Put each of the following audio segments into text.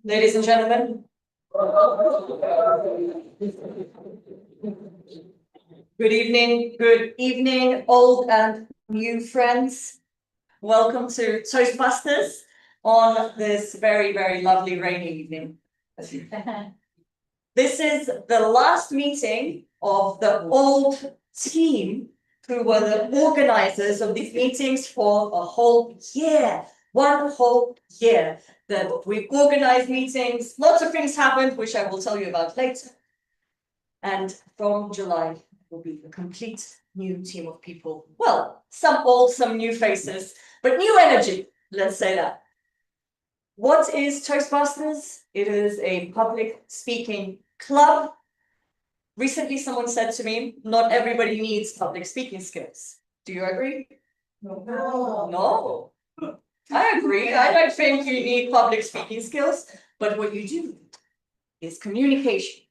Ladies and gentlemen. Good evening, old and new friends. Welcome to Toastbusters on this very, very lovely rainy evening. This is the last meeting of the old team who were the organizers of these meetings for a whole year. One whole year that we organized meetings. Lots of things happened, which I will tell you about later. And from July will be a complete new team of people. Well, some old, some new faces, but new energy, let's say that. What is Toastmasters? It is a public speaking club. Recently, someone said to me, not everybody needs public speaking skills. Do you agree? No. No. I agree. I don't think you need public speaking skills, but what you do is communication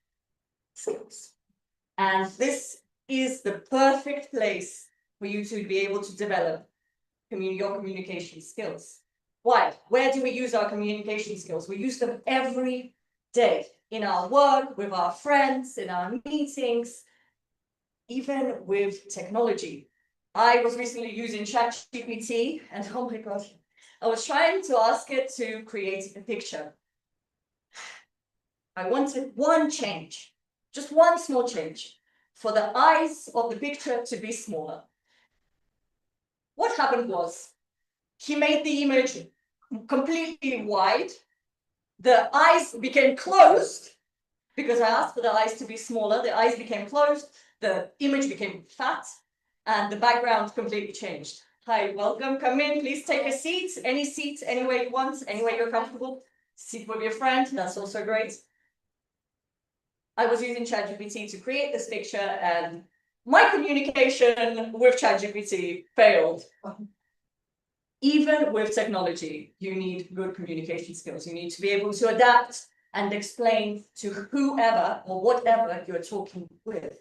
skills. And this is the perfect place for you to be able to develop your communication skills. Why? Where do we use our communication skills? We use them every day in our work, with our friends, in our meetings, even with technology. I was recently using ChatGPT, and oh my God, I was trying to ask it to create a picture. I wanted one change, just one small change, for the eyes of the picture to be smaller. What happened was, he made the image completely wide. The eyes became closed, because I asked for the eyes to be smaller. The eyes became closed, the image became fat, and the background completely changed. Hi, welcome, come in, please take a seat. Any seat, anywhere you want, anywhere you're comfortable. Sit with your friend, that's also great. I was using ChatGPT to create this picture, and my communication with ChatGPT failed. Even with technology, you need good communication skills. You need to be able to adapt and explain to whoever or whatever you're talking with.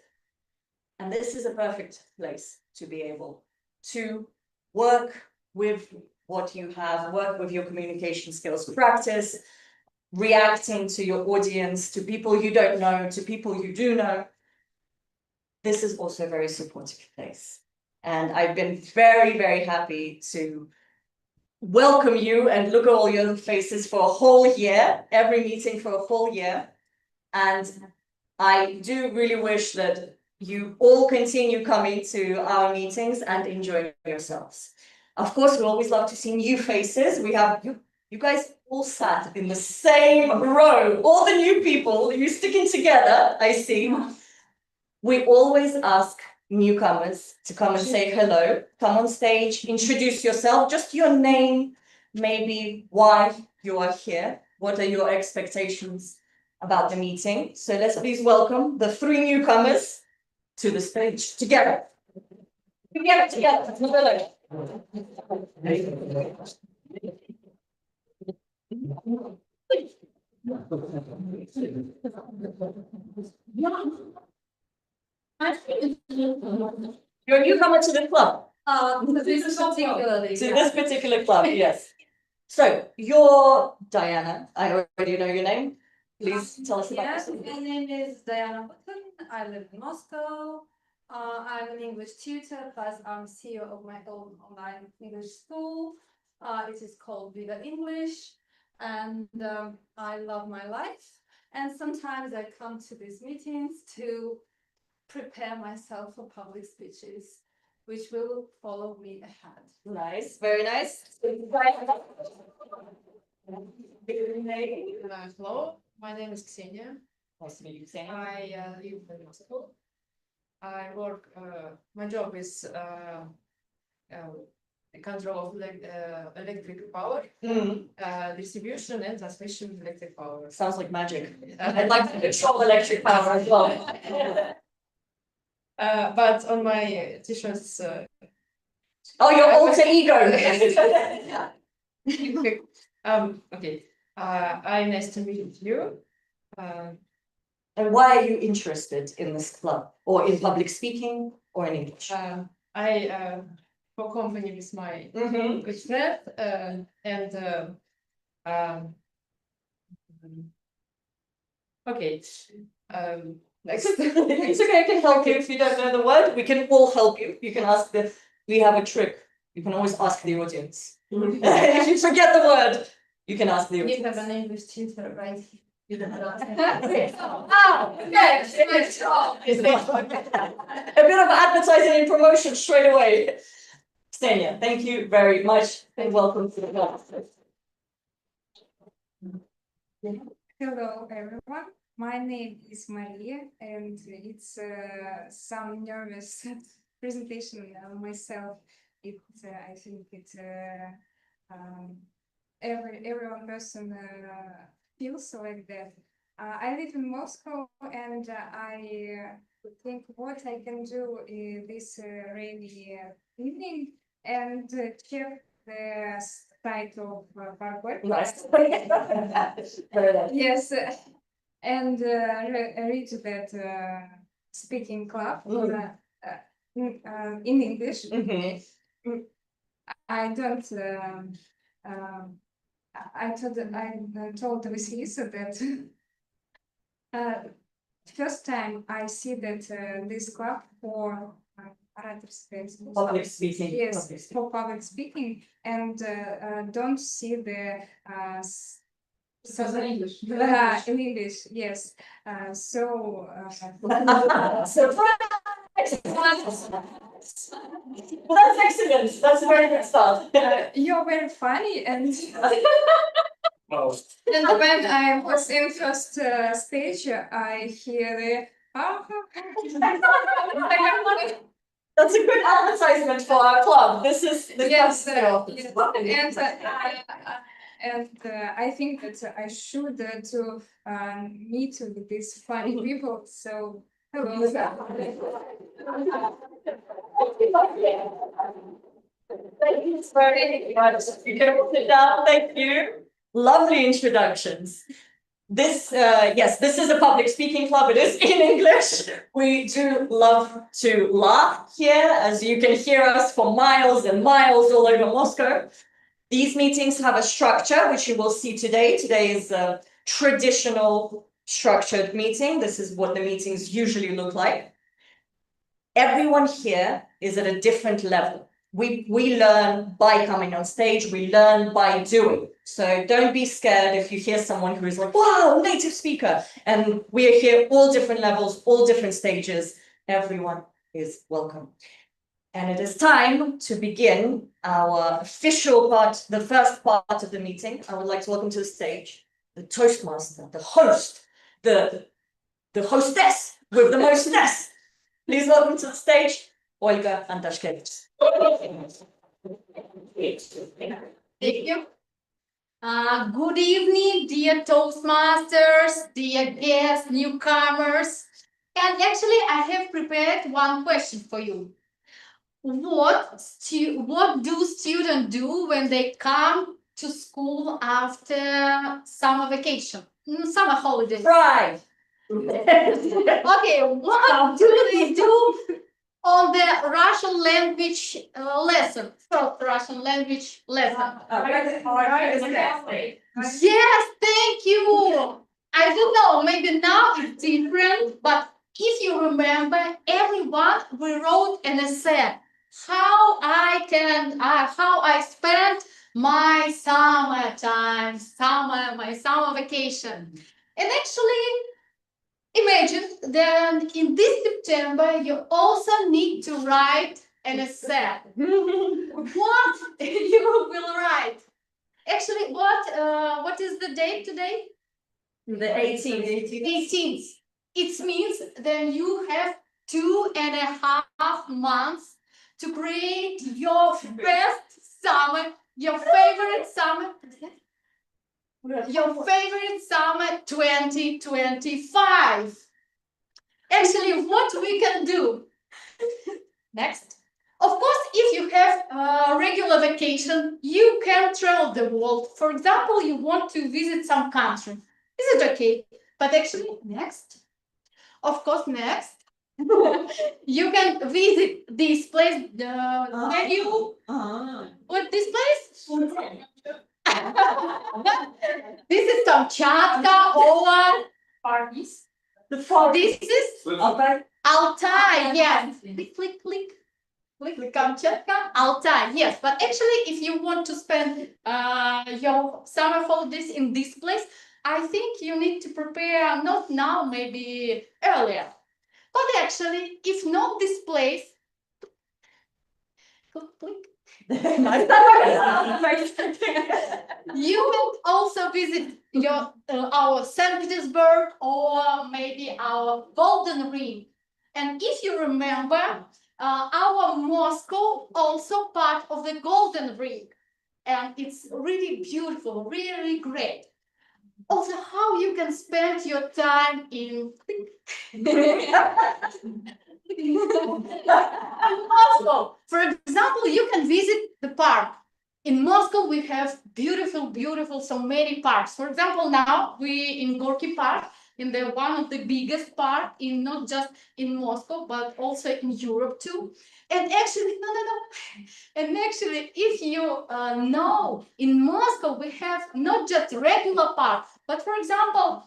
And this is a perfect place to be able to work with what you have, work with your communication skills, practice reacting to your audience, to people you don't know, to people you do know. This is also a very supportive place. And I've been very, very happy to welcome you and look at all your faces for a whole year, every meeting for a whole year. And I do really wish that you all continue coming to our meetings and enjoy yourselves. Of course, we always love to see new faces. We have you guys all sat in the same row. All the new people, you're sticking together, I see. We always ask newcomers to come and say hello, come on stage, introduce yourself, just your name, maybe why you are here, what are your expectations about the meeting. So let's please welcome the three newcomers to the stage together. Together. You're a newcomer to the club. To this particular club, yes. So you're Diana. I already know your name. Please tell us about yourself. My name is Diana. I live in Moscow. I'm an English tutor, plus I'm CEO of my own online English school. It is called Viva English, and I love my life. And sometimes I come to these meetings to prepare myself for public speeches, which will follow me ahead. Nice, very nice. Hello, my name is Ksenia. Nice to meet you, Ksenia. I live in Moscow. I work, my job is control of electric power, distribution and transmission of electric power. Sounds like magic. I'd like to control electric power as well. But on my t-shirts. Oh, your alter ego. Okay. I'm nice to meet you. And why are you interested in this club, or in public speaking, or in English? I for company with my good friend, and Okay. Next. It's okay, I can help you if you don't know the word. We can all help you. You can ask we have a trick. You can always ask the audience. If you forget the word, you can ask the You audience. have an English tutor, right? You don't have to. Oh, okay. A bit of advertising and promotion straight away. Ksenia, thank you very much and welcome to the class. Hello, everyone. My name is Maria, and it's some nervous presentation of myself. I think everyone person feels like that. I live in Moscow, and I think what I can do this rainy evening and check the site of Parkway. Nice. Very nice. Yes, and read that speaking club in English. Mhm. I don't. I told Vasilisa that first time I see that this club for orator space. Public speaking. Yes, Public speaking. for public speaking, and don't see the English. in English, yes. So Surprise! Well, that's excellent. That's a very good start. you're very funny, and when I was in first stage, I hear the That's a good advertisement for our club. This is the yes, club. and I think that I should to meet with these funny people. So hello. Thank you very much. You can sit down. Thank you. Lovely introductions. This, yes, this is a public speaking club. It is in English. We do love to laugh here, as you can hear us for miles and miles all over Moscow. These meetings have a structure, which you will see today. Today is a traditional structured meeting. This is what the meetings usually look like. Everyone here is at a different level. We learn by coming on stage, we learn by doing. So don't be scared if you hear someone who is like, wow, native speaker. And we are here all different levels, all different stages. Everyone is welcome. And it is time to begin our official part, the first part of the meeting. I would like to welcome to the stage the Toastmaster, the host, the hostess with the mostess. Please welcome to the stage, Olga Antashkevich. Thank you. Good evening, dear Toastmasters, dear guests, newcomers. And actually, I have prepared one question for you. What do students do when they come to school after summer vacation, summer holidays? Cry. Okay, what do they do on the Russian language lesson? First Russian language lesson. Yes, thank you. I don't know, maybe now it's different, but if you remember, everyone we wrote an essay how I spent my summertime, my summer vacation. And actually, imagine that in this September, you also need to write an essay. What you will write? Actually, what is the date today? The 18th. 18th. It means that you have 2.5 months to create your best summer, your favorite summer 2025. Actually, what we can do next? Of course, if you have a regular vacation, you can travel the world. For example, you want to visit some country. Is it okay? But actually, next, of course, next, you can visit this place. Can you? What this place? This is Kamchatka or Parvis. The far This is Altai. Altai, yes. Click, click, click. Click Kamchatka, Altai, yes. But actually, if you want to spend your summer holidays in this place, I think you need to prepare not now, maybe earlier. But actually, if not this place, click, click. You will also visit our St. Petersburg or maybe our Golden Ring. And if you remember, our Moscow also part of the Golden Ring. And it's really beautiful, really great. Also, how you can spend your time in Moscow. For example, you can visit the park. In Moscow, we have beautiful, so many parks. For example, now we in Gorky Park, in the one of the biggest park in not just in Moscow, but also in Europe too. And actually, And actually, if you know, in Moscow, we have not just regular park, but for example,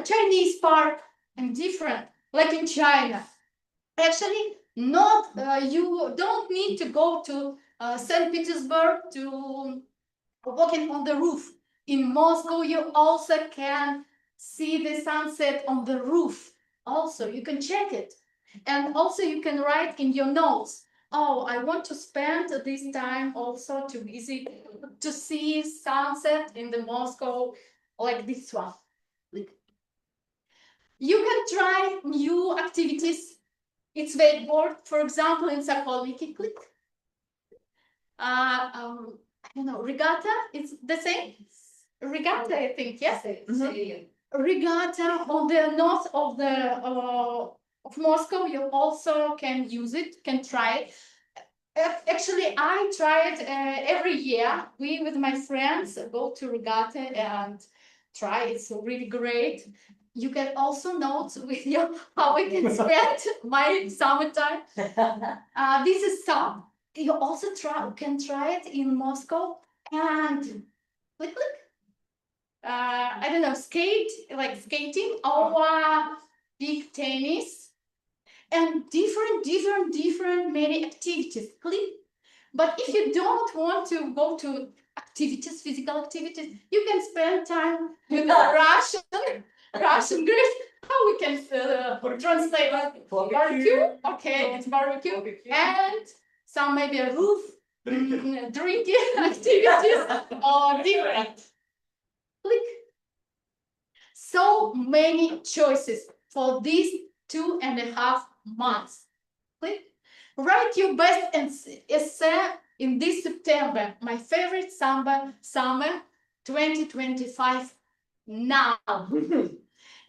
Chinese park and different, like in China. Actually, not you don't need to go to St. Petersburg to walking on the roof. In Moscow, you also can see the sunset on the roof. Also, you can check it. And also you can write in your notes, oh, I want to spend this time also to visit, to see sunset in the Moscow, like this one. You can try new activities. It's wakeboard, for example, in Sokolniki. Click. I don't know, regatta, it's the same? Regatta, I think, yes? Regatta on the north of the of Moscow, you also can use it, can try it. Actually, I try it every year. We, with my friends, go to regatta and try. It's really great. You can also note with you how I can spend my summertime. This is some. You also can try it in Moscow and click, click. I don't know, skating or big tennis and different many activities. Click. But if you don't want to go to activities, physical activities, you can spend time with Russian Greek. How we can translate barbecue? Okay, it's barbecue. And some maybe a roof, drinking activities or different. Click. So many choices for these 2.5 months. Click. Write your best essay in this September. My favorite summer 2025 now.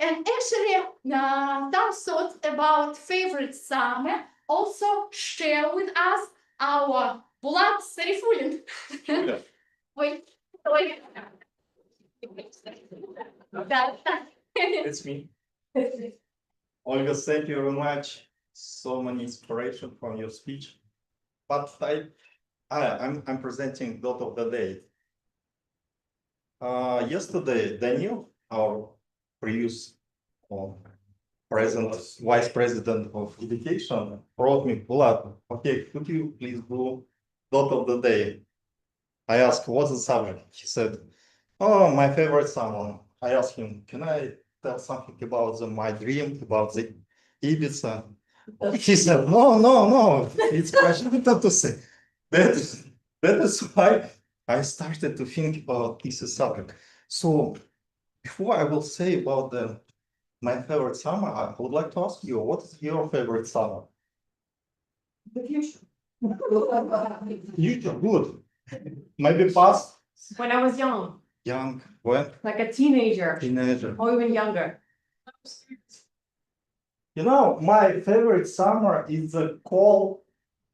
And actually, some thoughts about favorite summer also share with us our Bulat Sarifulin. Wait. It's me. Olga, thank you very much. So many inspiration from your speech. But I'm presenting thought of the day. Yesterday, Daniel, our previous vice president of education, wrote me, Vlad, okay, could you please do thought of the day? I asked, what's the subject? He said, oh, my favorite summer. I asked him, can I tell something about my dream, about the Ibiza? He said, no, it's passionate to say. That is why I started to think about this subject. So before I will say about my favorite summer, I would like to ask you, what is your favorite summer? The future. Future, good. Maybe past? When I was young, Young, when? like a teenager, Teenager. or even younger. You know, my favorite summer is the cold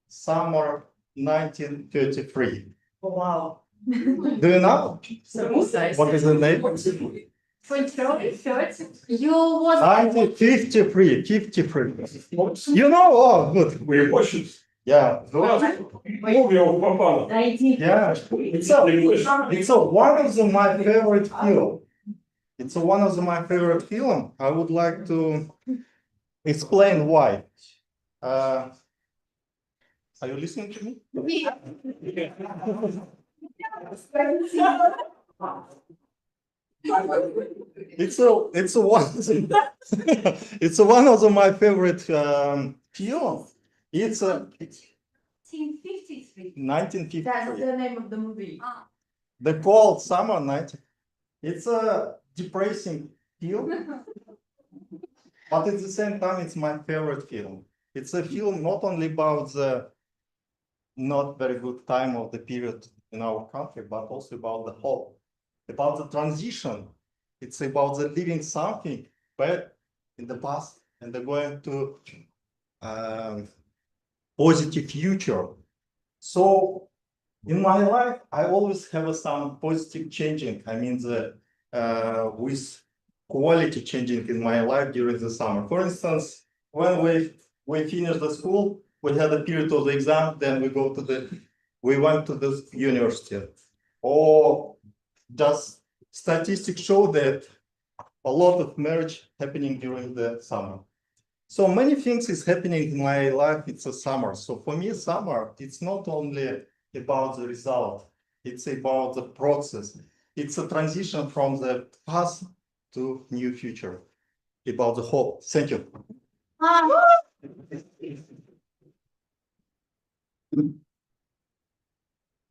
summer 1933. Oh, wow. Do you know? So nice. What is the name? You was 1953, 53. You know? Oh, good. We watched it. Yeah, Movie of Papa. 19. yeah. It's a one of my favorite film. It's one of my favorite film. I would like to explain why. Are you listening to me? It's a one it's one of my favorite film. It's 1953. 1953. That's the name of the movie. The Cold Summer Night. It's a depressing film, but at the same time, it's my favorite film. It's a film not only about the not very good time of the period in our country, but also about the hope, about the transition. It's about the living something bad in the past and the going to positive future. So in my life, I always have some positive changing. I mean, with quality changing in my life during the summer. For instance, when we finished the school, we had a period of the exam, then we went to the university. Or just statistics show that a lot of marriage happening during the summer. So many things is happening in my life. It's a summer. So for me, summer, it's not only about the result. It's about the process. It's a transition from the past to new future. About the hope. Thank you.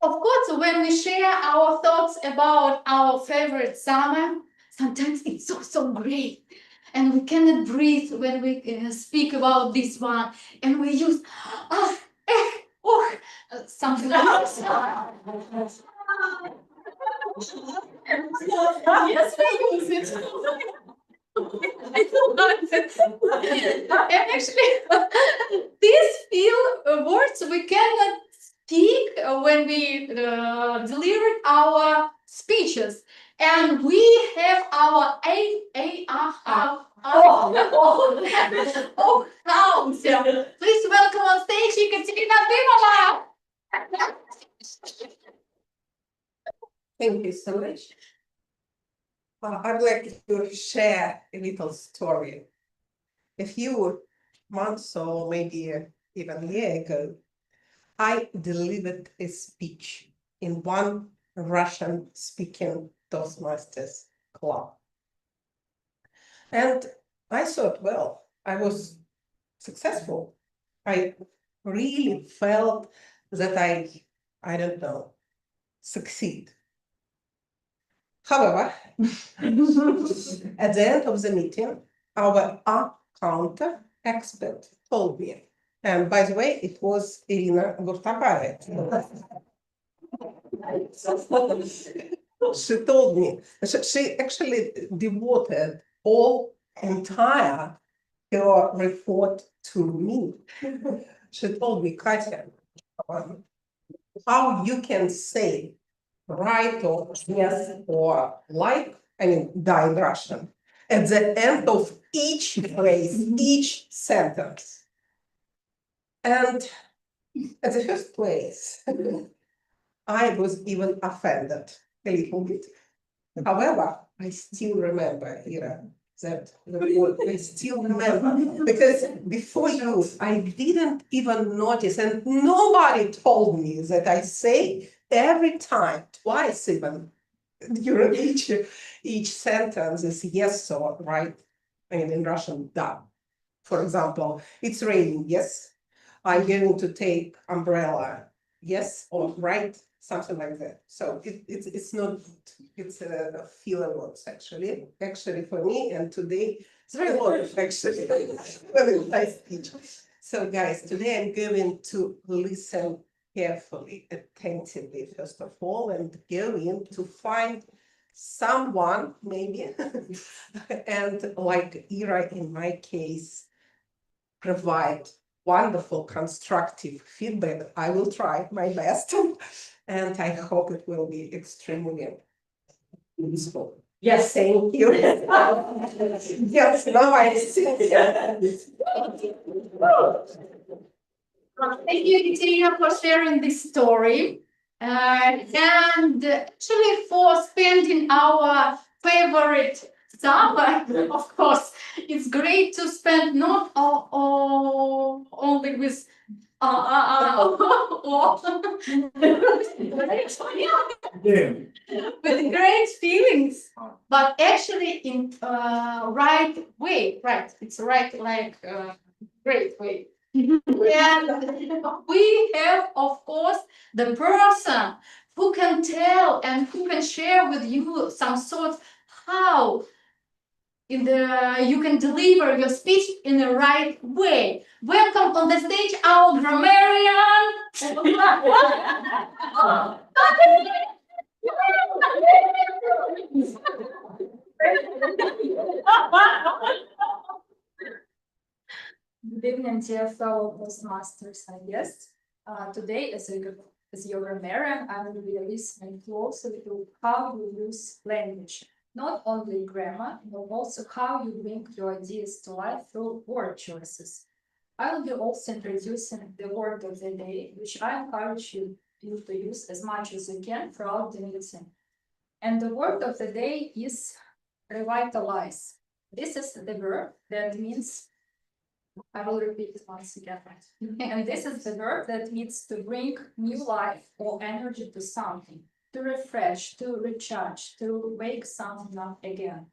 Of course, when we share our thoughts about our favorite summer, sometimes it's so great. And we cannot breathe when we speak about this one. And we use something like this. Yes, we use it. And actually, these few words we cannot speak when we delivered our speeches. And we have our house. Please welcome on stage Ekaterina Dymova. Thank you so much. I'd like to share a little story. A few months or maybe even a year ago, I delivered a speech in one Russian-speaking Toastmasters club. And I thought, well, I was successful. I really felt that I don't know, succeed. However, at the end of the meeting, our counter expert told me, and by the way, it was Irina Gurtabaya. She told me, she actually devoted all entire her report to me. She told me, Katya, how you can say right or yes or like, I mean, die in Russian, at the end of each phrase, each sentence. And at the first place, I was even offended a little bit. However, I still remember, Ira, that the word, I still remember, because before you, I didn't even notice, and nobody told me that I say every time, twice even, during each sentence is yes or right, and in Russian, da. For example, it's raining, yes. I'm going to take umbrella, yes or right, something like that. So it's not good. It's a few words actually for me, and today 3 words actually. Very nice speech. So guys, today I'm going to listen carefully, attentively, first of all, and going to find someone maybe, and like Ira in my case, provide wonderful constructive feedback. I will try my best, and I hope it will be extremely useful. Yes, thank you. Yes, now I see. Thank you, Katerina, for sharing this story. And actually for spending our favorite summer, of course, it's great to spend not only with with great feelings, but actually in right way, right? It's right like great way. And we have, of course, the person who can tell and who can share with you some thoughts how you can deliver your speech in the right way. Welcome on the stage, our grammarian. Good evening, dear fellow Toastmasters and guests. Today, as your grammarian, I will be listening closely to how you use language, not only grammar, but also how you bring your ideas to life through word choices. I will be also introducing the word of the day, which I encourage you to use as much as you can throughout the meeting. And the word of the day is revitalize. This is the verb that means, I will repeat it once again. And this is the verb that means to bring new life or energy to something, to refresh, to recharge, to wake something up again.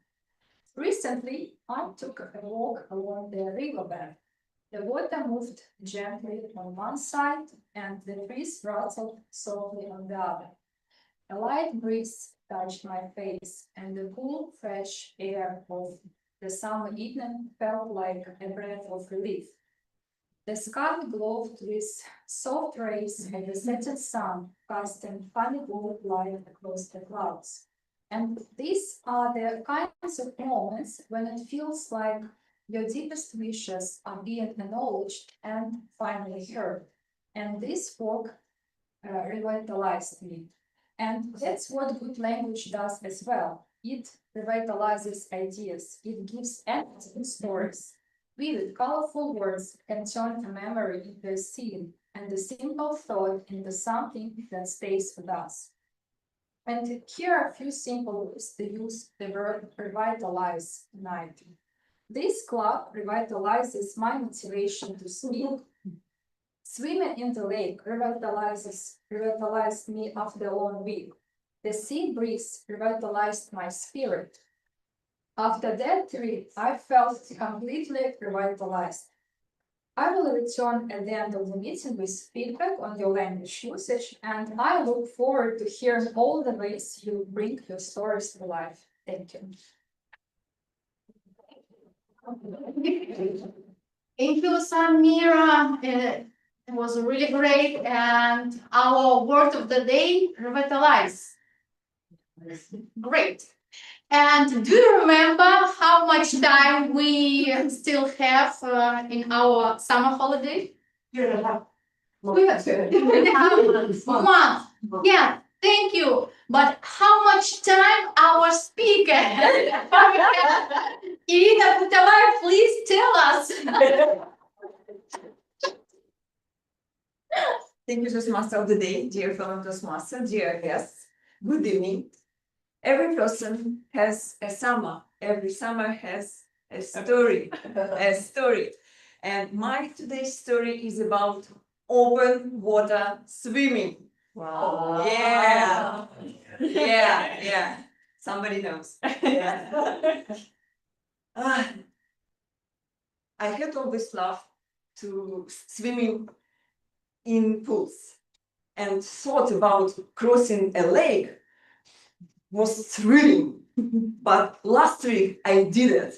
Recently, I took a walk along the riverbed. The water moved gently on one side and the trees rustled softly on the other. A light breeze touched my face, and the cool, fresh air of the summer evening felt like a breath of relief. The sky glowed with soft rays of the setting sun, casting funny gold light across the clouds. And these are the kinds of moments when it feels like your deepest wishes are being acknowledged and finally heard. And this walk revitalized me. And that's what good language does as well. It revitalizes ideas. It gives energy to stories. Vivid, colorful words can turn a memory into a scene, and a simple thought into something that stays with us. And here are a few simple ways to use the verb revitalize tonight. This club revitalizes my motivation to swim. Swimming in the lake revitalized me after a long week. The sea breeze revitalized my spirit. After that trip, I felt completely revitalized. I will return at the end of the meeting with feedback on your language usage, and I look forward to hearing all the ways you bring your stories to life. Thank you. Thank you, Samira. It was really great. And our word of the day, revitalize. Great. And do you remember how much time we still have in our summer holiday? We have a month. Yeah, thank you. But how much time our speaker? Irina Putovaya, please tell us. Thank you, Toastmaster of the day, dear fellow Toastmaster, dear guests. Good evening. Every person has a summer. Every summer has a story, a story. And my today's story is about open water swimming. Wow. Yeah, yeah. Somebody knows. I had always loved to swimming in pools and thought about crossing a lake was thrilling. But last week I did it.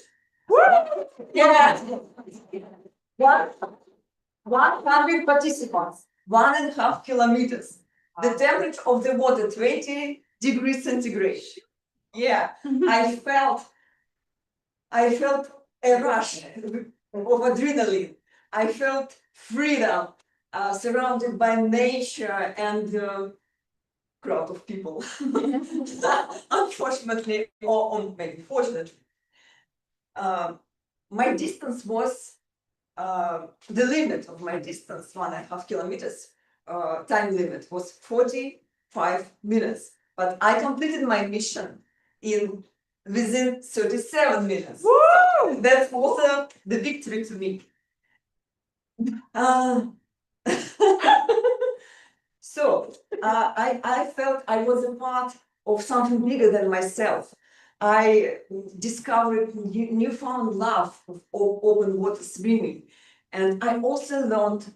Yeah. 100 participants, 1.5 kilometers. The temperature of the water, 20 degrees centigrade. Yeah, I felt a rush of adrenaline. I felt freedom, surrounded by nature and crowd of people. Unfortunately, or maybe fortunately, my distance was the limit of my distance, 1.5 kilometers, time limit was 45 minutes. But I completed my mission within 37 minutes. Woo! That's also the victory to me. So I felt I was a part of something bigger than myself. I discovered newfound love of open water swimming, and I also learned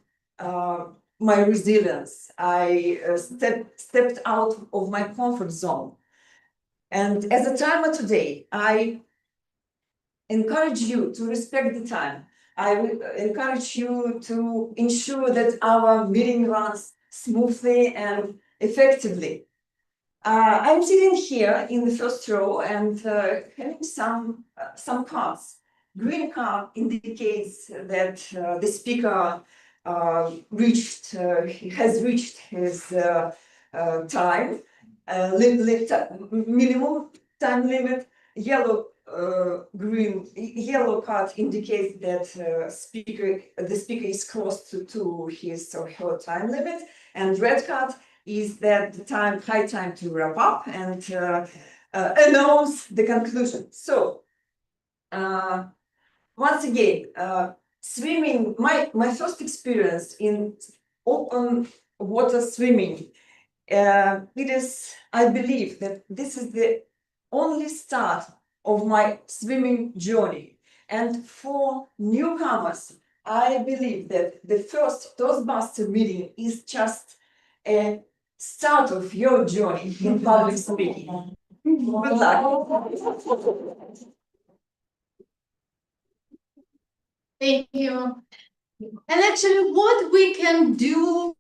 my resilience. I stepped out of my comfort zone, and as a timer today, I encourage you to respect the time. I will encourage you to ensure that our meeting runs smoothly and effectively. I'm sitting here in the first row and having some cards. Green card indicates that the speaker has reached his time minimum time limit. Yellow card indicates that the speaker is close to his or her time limit, and red card is that the high time to wrap up and announce the conclusion. So once again, swimming, my first experience in open water swimming, I believe that this is the only start of my swimming journey. And for newcomers, I believe that the first Toastmaster meeting is just a start of your journey in public speaking. Good luck. Thank you. And actually, what we can do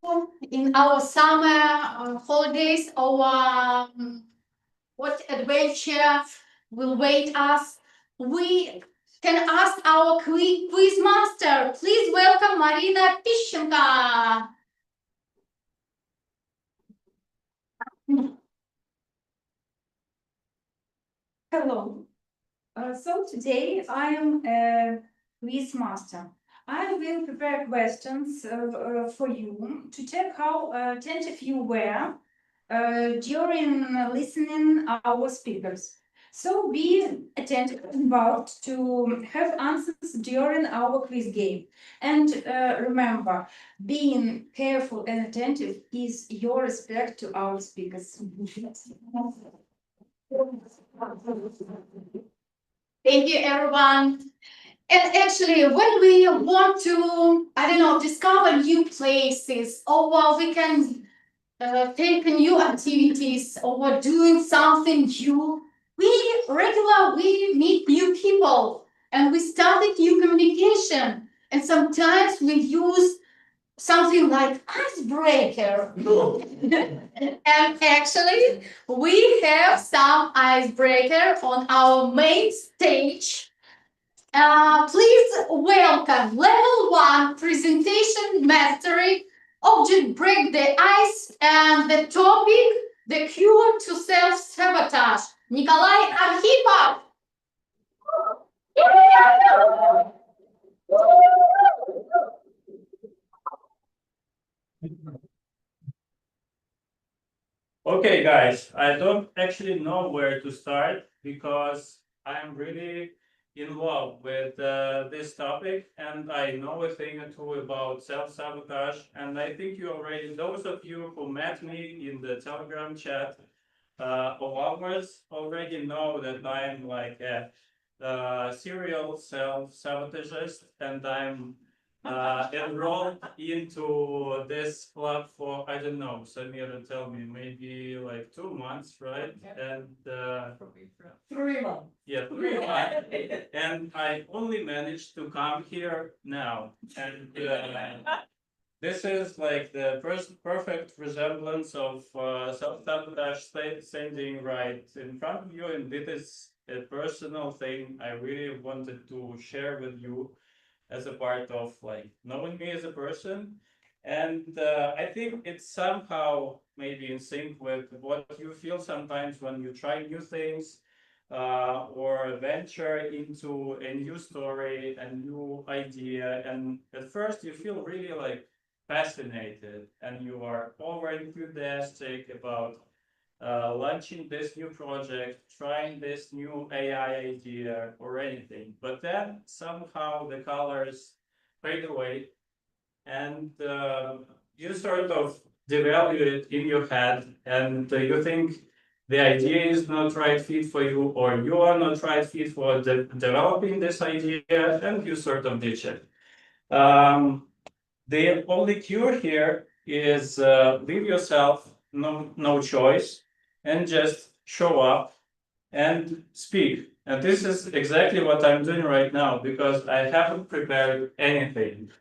in our summer holidays, or what adventure will wait us, we can ask our quiz master. Please welcome Marina Pishchenko. Hello. So today I am a quiz master. I will prepare questions for you to check how attentive you were during listening our speakers. So be attentive about to have answers during our quiz game. And remember, being careful and attentive is your respect to our speakers. Thank you, everyone. And actually, when we want to, I don't know, discover new places, or we can take new activities, or doing something new, we meet new people, and we started new communication. And sometimes we use something like icebreaker. And actually, we have some icebreaker on our main stage. Please welcome level 1 presentation mastery, object break the ice, and the topic, the cure to self-sabotage. Nikolai Arkhipov. Okay, guys, I don't actually know where to start because I'm really in love with this topic, and I know a thing or two about self-sabotage. And I think you already, those of you who met me in the Telegram chat of ours, already know that I'm like a serial self-sabotagist, and I'm enrolled into this club for, I don't know, Samira, tell me, maybe like 2 months, right? And 3 months. yeah, 3 months. And I only managed to come here now. And this is like the first perfect resemblance of self-sabotage standing right in front of you. And this is a personal thing I really wanted to share with you as a part of like knowing me as a person. And I think it's somehow maybe in sync with what you feel sometimes when you try new things. or venture into a new story, a new idea, and at first you feel really like fascinated, and you are over enthusiastic about launching this new project, trying this new AI idea or anything. But then somehow the colors fade away, and you sort of devalue it in your head, and you think the idea is not right fit for you, or you are not right fit for developing this idea, and you sort of ditch it. The only cure here is leave yourself no choice and just show up and speak. And this is exactly what I'm doing right now because I haven't prepared anything.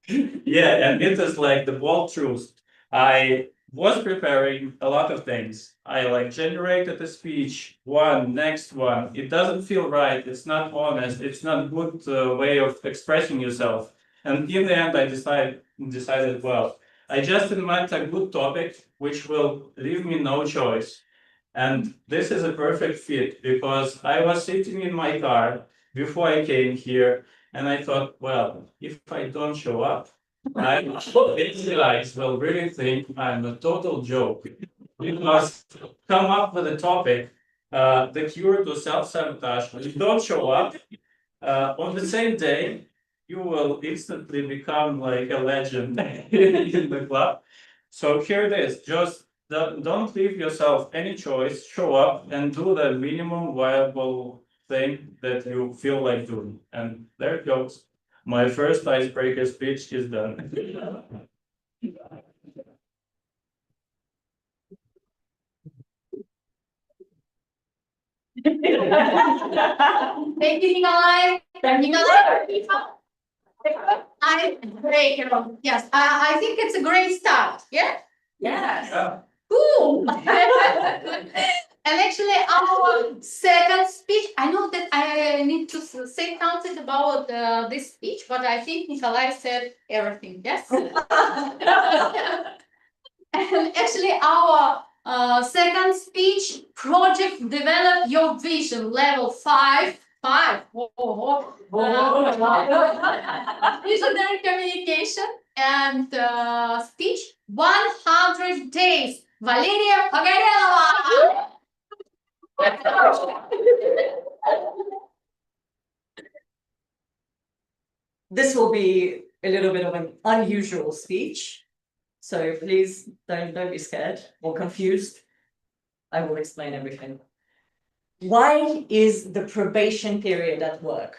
Yeah, and it is like the bold truth. I was preparing a lot of things. I like generated a speech, one, next one. It doesn't feel right. It's not honest. It's not good way of expressing yourself. And in the end, I decided, well, I just invent a good topic which will leave me no choice. And this is a perfect fit because I was sitting in my car before I came here, and I thought, well, if I don't show up, these guys will really think I'm a total joke. Because come up with a topic, the cure to self-sabotage, when you don't show up, on the same day, you will instantly become like a legend in the club. So here it is, just don't leave yourself any choice, show up and do the minimum viable thing that you feel like doing. And there it goes. My first icebreaker speech is done. Thank you, Nikolai. Icebreaker. Yes, I think it's a great start. Yeah. Yes. Cool. And actually, our second speech, I know that I need to say something about this speech, but I think Nikolai said everything. Yes. And actually, our second speech, project develop your vision, level 5. Visionary communication and speech, 100 days. Valeria Pogorelova. This will be a little bit of an unusual speech. So please don't be scared or confused. I will explain everything. Why is the probation period at work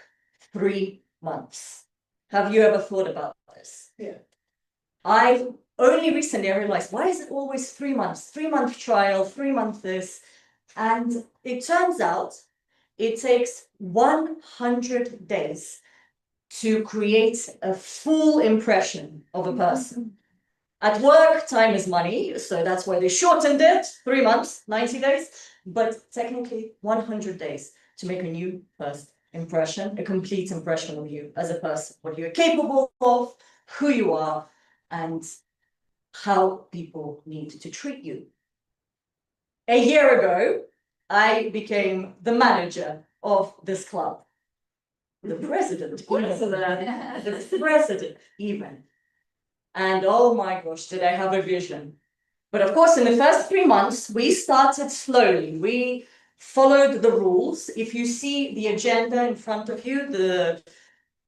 3 months? Have you ever thought about this? Yeah. I only recently realized, why is it always 3 months? 3-month trial, 3-month this. And it turns out it takes 100 days to create a full impression of a person. At work, time is money, so that's why they shortened it, 3 months, 90 days, but technically 100 days to make a new first impression, a complete impression of you as a person, what you're capable of, who you are, and how people need to treat you. A year ago, I became the manager of this club. The president even. And oh my gosh, did I have a vision. But of course, in the first 3 months, we started slowly. We followed the rules. If you see the agenda in front of you,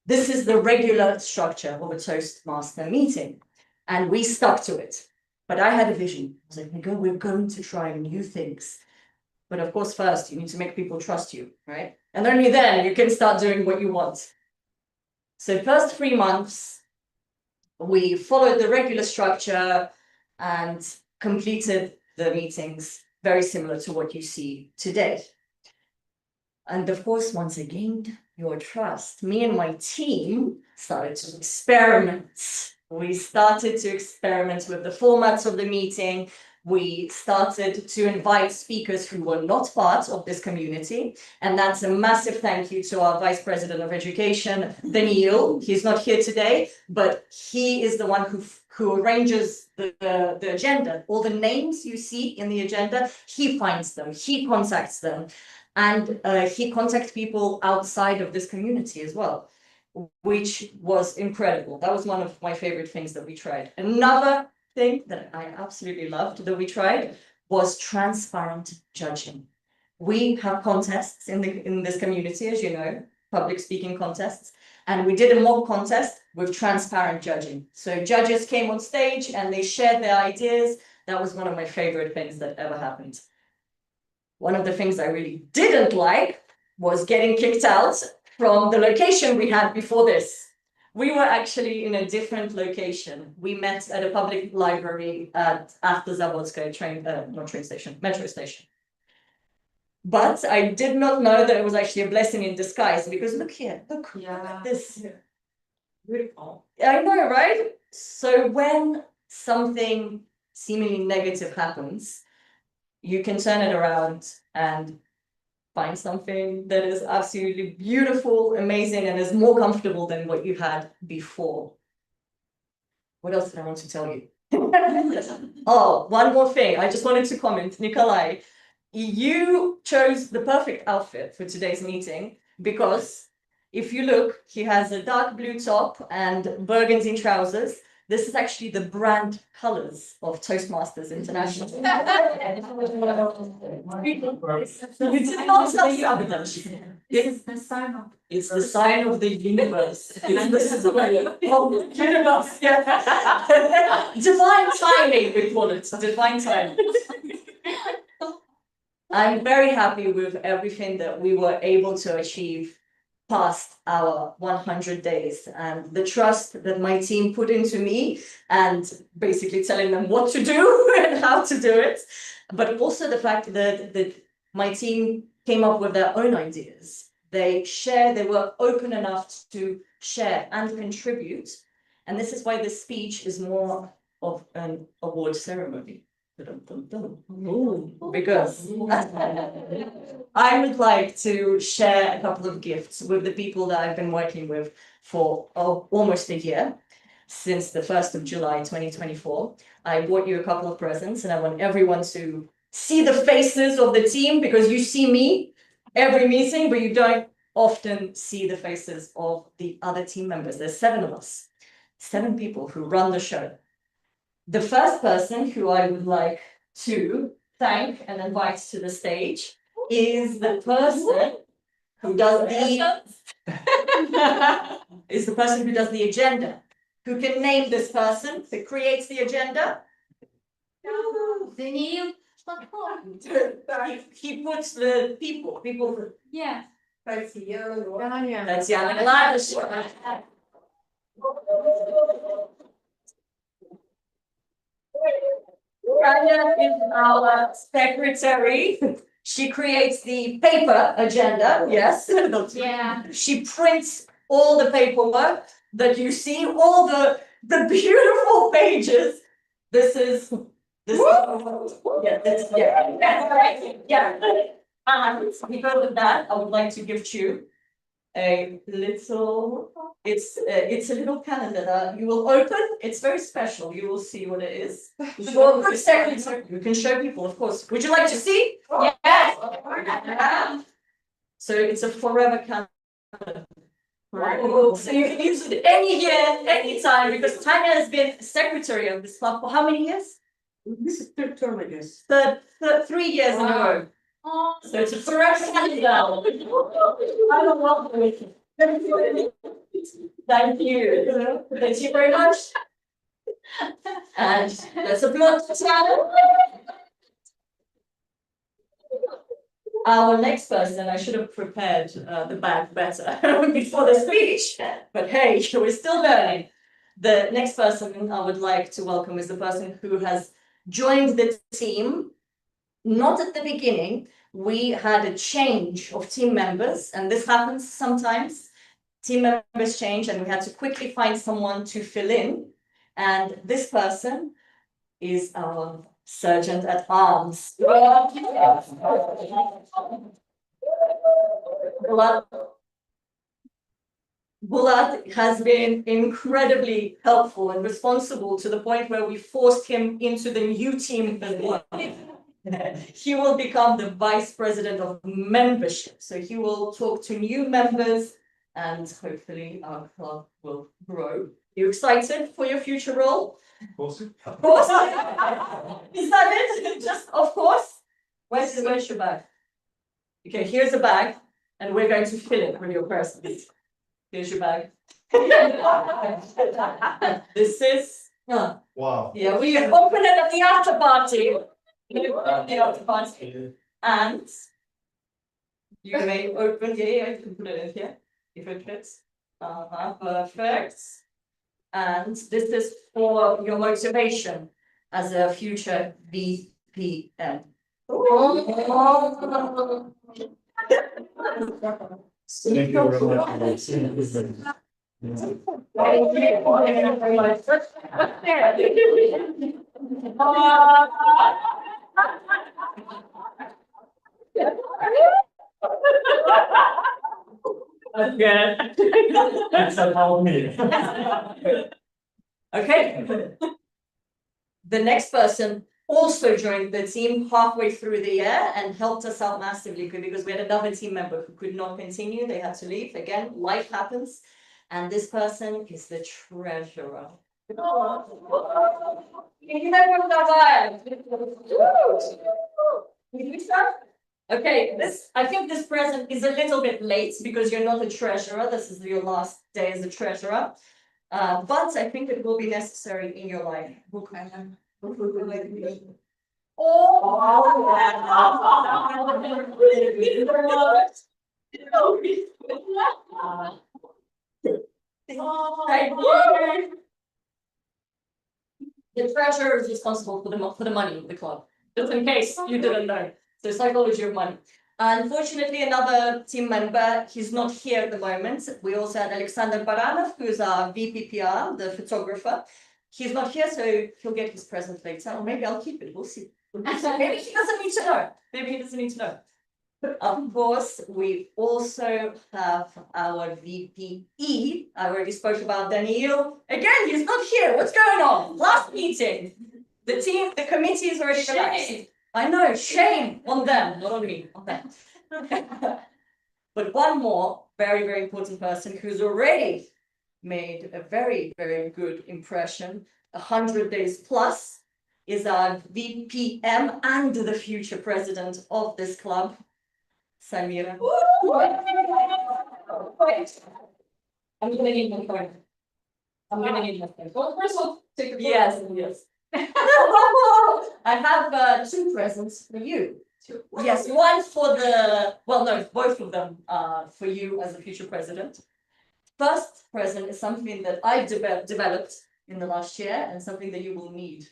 this is the regular structure of a Toastmaster meeting. And we stuck to it. But I had a vision. I was like, we're going to try new things. But of course, first, you need to make people trust you, right? And only then you can start doing what you want. So first 3 months, we followed the regular structure and completed the meetings very similar to what you see today. And of course, once I gained your trust, me and my team started to experiment. We started to experiment with the formats of the meeting, we started to invite speakers who were not part of this community. And that's a massive thank you to our Vice President of Education, Daniil. He's not here today, but he is the one who arranges the agenda. All the names you see in the agenda, he finds them, he contacts them. And he contacts people outside of this community as well, which was incredible. That was one of my favorite things that we tried. Another thing that I absolutely loved that we tried was transparent judging. We have contests in this community, as you know, public speaking contests, and we did a mock contest with transparent judging. So judges came on stage and they shared their ideas. That was one of my favorite things that ever happened. One of the things I really didn't like was getting kicked out from the location we had before this. We were actually in a different location. We met at a public library after Zavodskoye metro station. But I did not know that it was actually a blessing in disguise, because look here, look at this. Beautiful. I know, right? So when something seemingly negative happens, you can turn it around and find something that is absolutely beautiful, amazing, and is more comfortable than what you had before. What else did I want to tell you? Oh, one more thing. I just wanted to comment, Nikolai, you chose the perfect outfit for today's meeting, because if you look, he has a dark blue top and burgundy trousers. This is actually the brand colors of Toastmasters International. You did not tell something. It's the sign of. It's the sign of the universe. It's the sign of the universe. Yeah. Divine timing, we call it. Divine timing. I'm very happy with everything that we were able to achieve past our 100 days, and the trust that my team put into me, and basically telling them what to do and how to do it, but also the fact that my team came up with their own ideas. They were open enough to share and contribute, and this is why this speech is more of an award ceremony. Because I would like to share a couple of gifts with the people that I've been working with for almost a year, since the 1st of July 2024. I bought you a couple of presents, and I want everyone to see the faces of the team, because you see me every meeting, but you don't often see the faces of the other team members. There's 7 of us, 7 people who run the show. The first person who I would like to thank and invite to the stage is the person who does the agenda. Who can name this person that creates the agenda? Daniil. He puts the people. Yeah. Tatiana Gladys. Rania is our secretary. She creates the paper agenda, yes. Yeah. She prints all the paperwork that you see, all the beautiful pages. This is And because of that, I would like to gift you a little, it's a little calendar that you will open. It's very special. You will see what it is. For a second, you can show people, of course. Would you like to see? Yes. So it's a forever calendar. So you can use it any year, any time, because Tanya has been secretary of this club for how many years? This is third term, I guess. 3 years in a row. So it's a forever calendar. I don't want to. Thank you. Thank you very much. And let's applaud Tatiana. Our next person, I should have prepared the bag better before the speech, but hey, we're still learning. The next person I would like to welcome is the person who has joined the team. Not at the beginning. We had a change of team members, and this happens sometimes. Team members change, and we had to quickly find someone to fill in. And this person is our Sergeant at Arms. Bulat has been incredibly helpful and responsible to the point where we forced him into the new team as well. He will become the vice president of membership. So he will talk to new members and hopefully our club will grow. You excited for your future role? Of course. Of course. Is that it? Just of course. Where's your bag? Okay, here's a bag, and we're going to fill it with your presents. Here's your bag. This is Wow. yeah, we open it at the after party. The after party. And you may open here, you can put it in here if it fits. Perfect. And this is for your motivation as a future VPN. Thank you very much. Again. That's about me. Okay. The next person also joined the team halfway through the year and helped us out massively because we had another team member who could not continue. They had to leave. Again, life happens. And this person is the treasurer. Okay, I think this present is a little bit late because you're not a treasurer. This is your last day as a treasurer. But I think it will be necessary in your life. The treasurer is responsible for the money of the club, just in case you didn't know. So psychology of money. Unfortunately, another team member, he's not here at the moment. We also had Alexander Baranov, who's our VPPR, the photographer. He's not here, so he'll get his present later. Or maybe I'll keep it, we'll see. Maybe he doesn't need to know. Maybe he doesn't need to know. Of course, we also have our VPE. I already spoke about Daniil. Again, he's not here. What's going on? Last meeting. The committee is already relaxed. I know, shame on them, not on me, on them. But one more very, very important person who's already made a very, very good impression, 100 days plus, is our VPM and the future president of this club, Samira. I'm gonna need my phone. I'm gonna need my phone. Well, first of all, take a photo. Yes. I have 2 presents for you. Yes, one for both of them are for you as a future president. First present is something that I've developed in the last year and something that you will need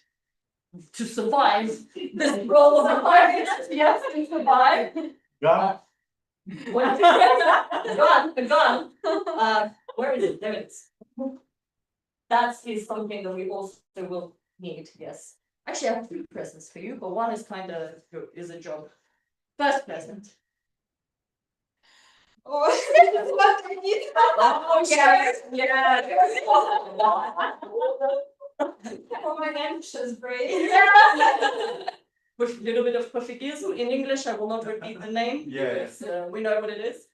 to survive this role of the yes, to survive. Gun. A gun. Where is it? There it is. That is something that we also will need, yes. Actually, I have 3 presents for you, but one is kind of is a job. First present. Oh, this is what I need. Oh, yes, yeah. For my anxious brain. With a little bit of Portuguese in English, I will not repeat the name. Yes. Because, we know what it is.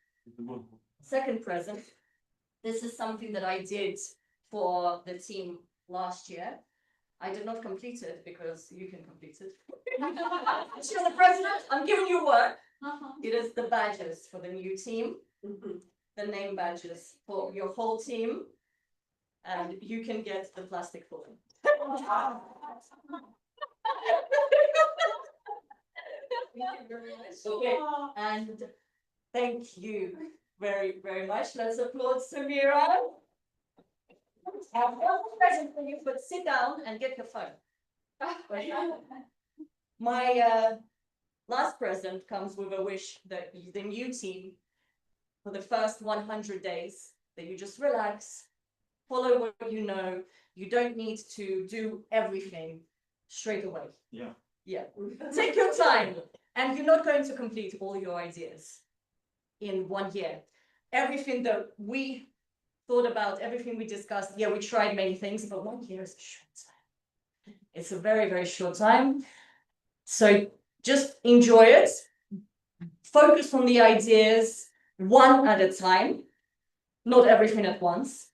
Second present. This is something that I did for the team last year. I did not complete it because you can complete it. You're the president. I'm giving you work. It is the badges for the new team. The name badges for your whole team. And you can get the plastic for them. Okay. And thank you very, very much. Let's applaud Samira. I have one present for you, but sit down and get your phone. My last present comes with a wish that the new team, for the first 100 days, that you just relax, follow what you know. You don't need to do everything straight away. Yeah. Yeah, take your time, and you're not going to complete all your ideas in 1 year. Everything that we thought about, everything we discussed, yeah, we tried many things, but 1 year is a short time. It's a very, very short time. So just enjoy it. Focus on the ideas one at a time, not everything at once.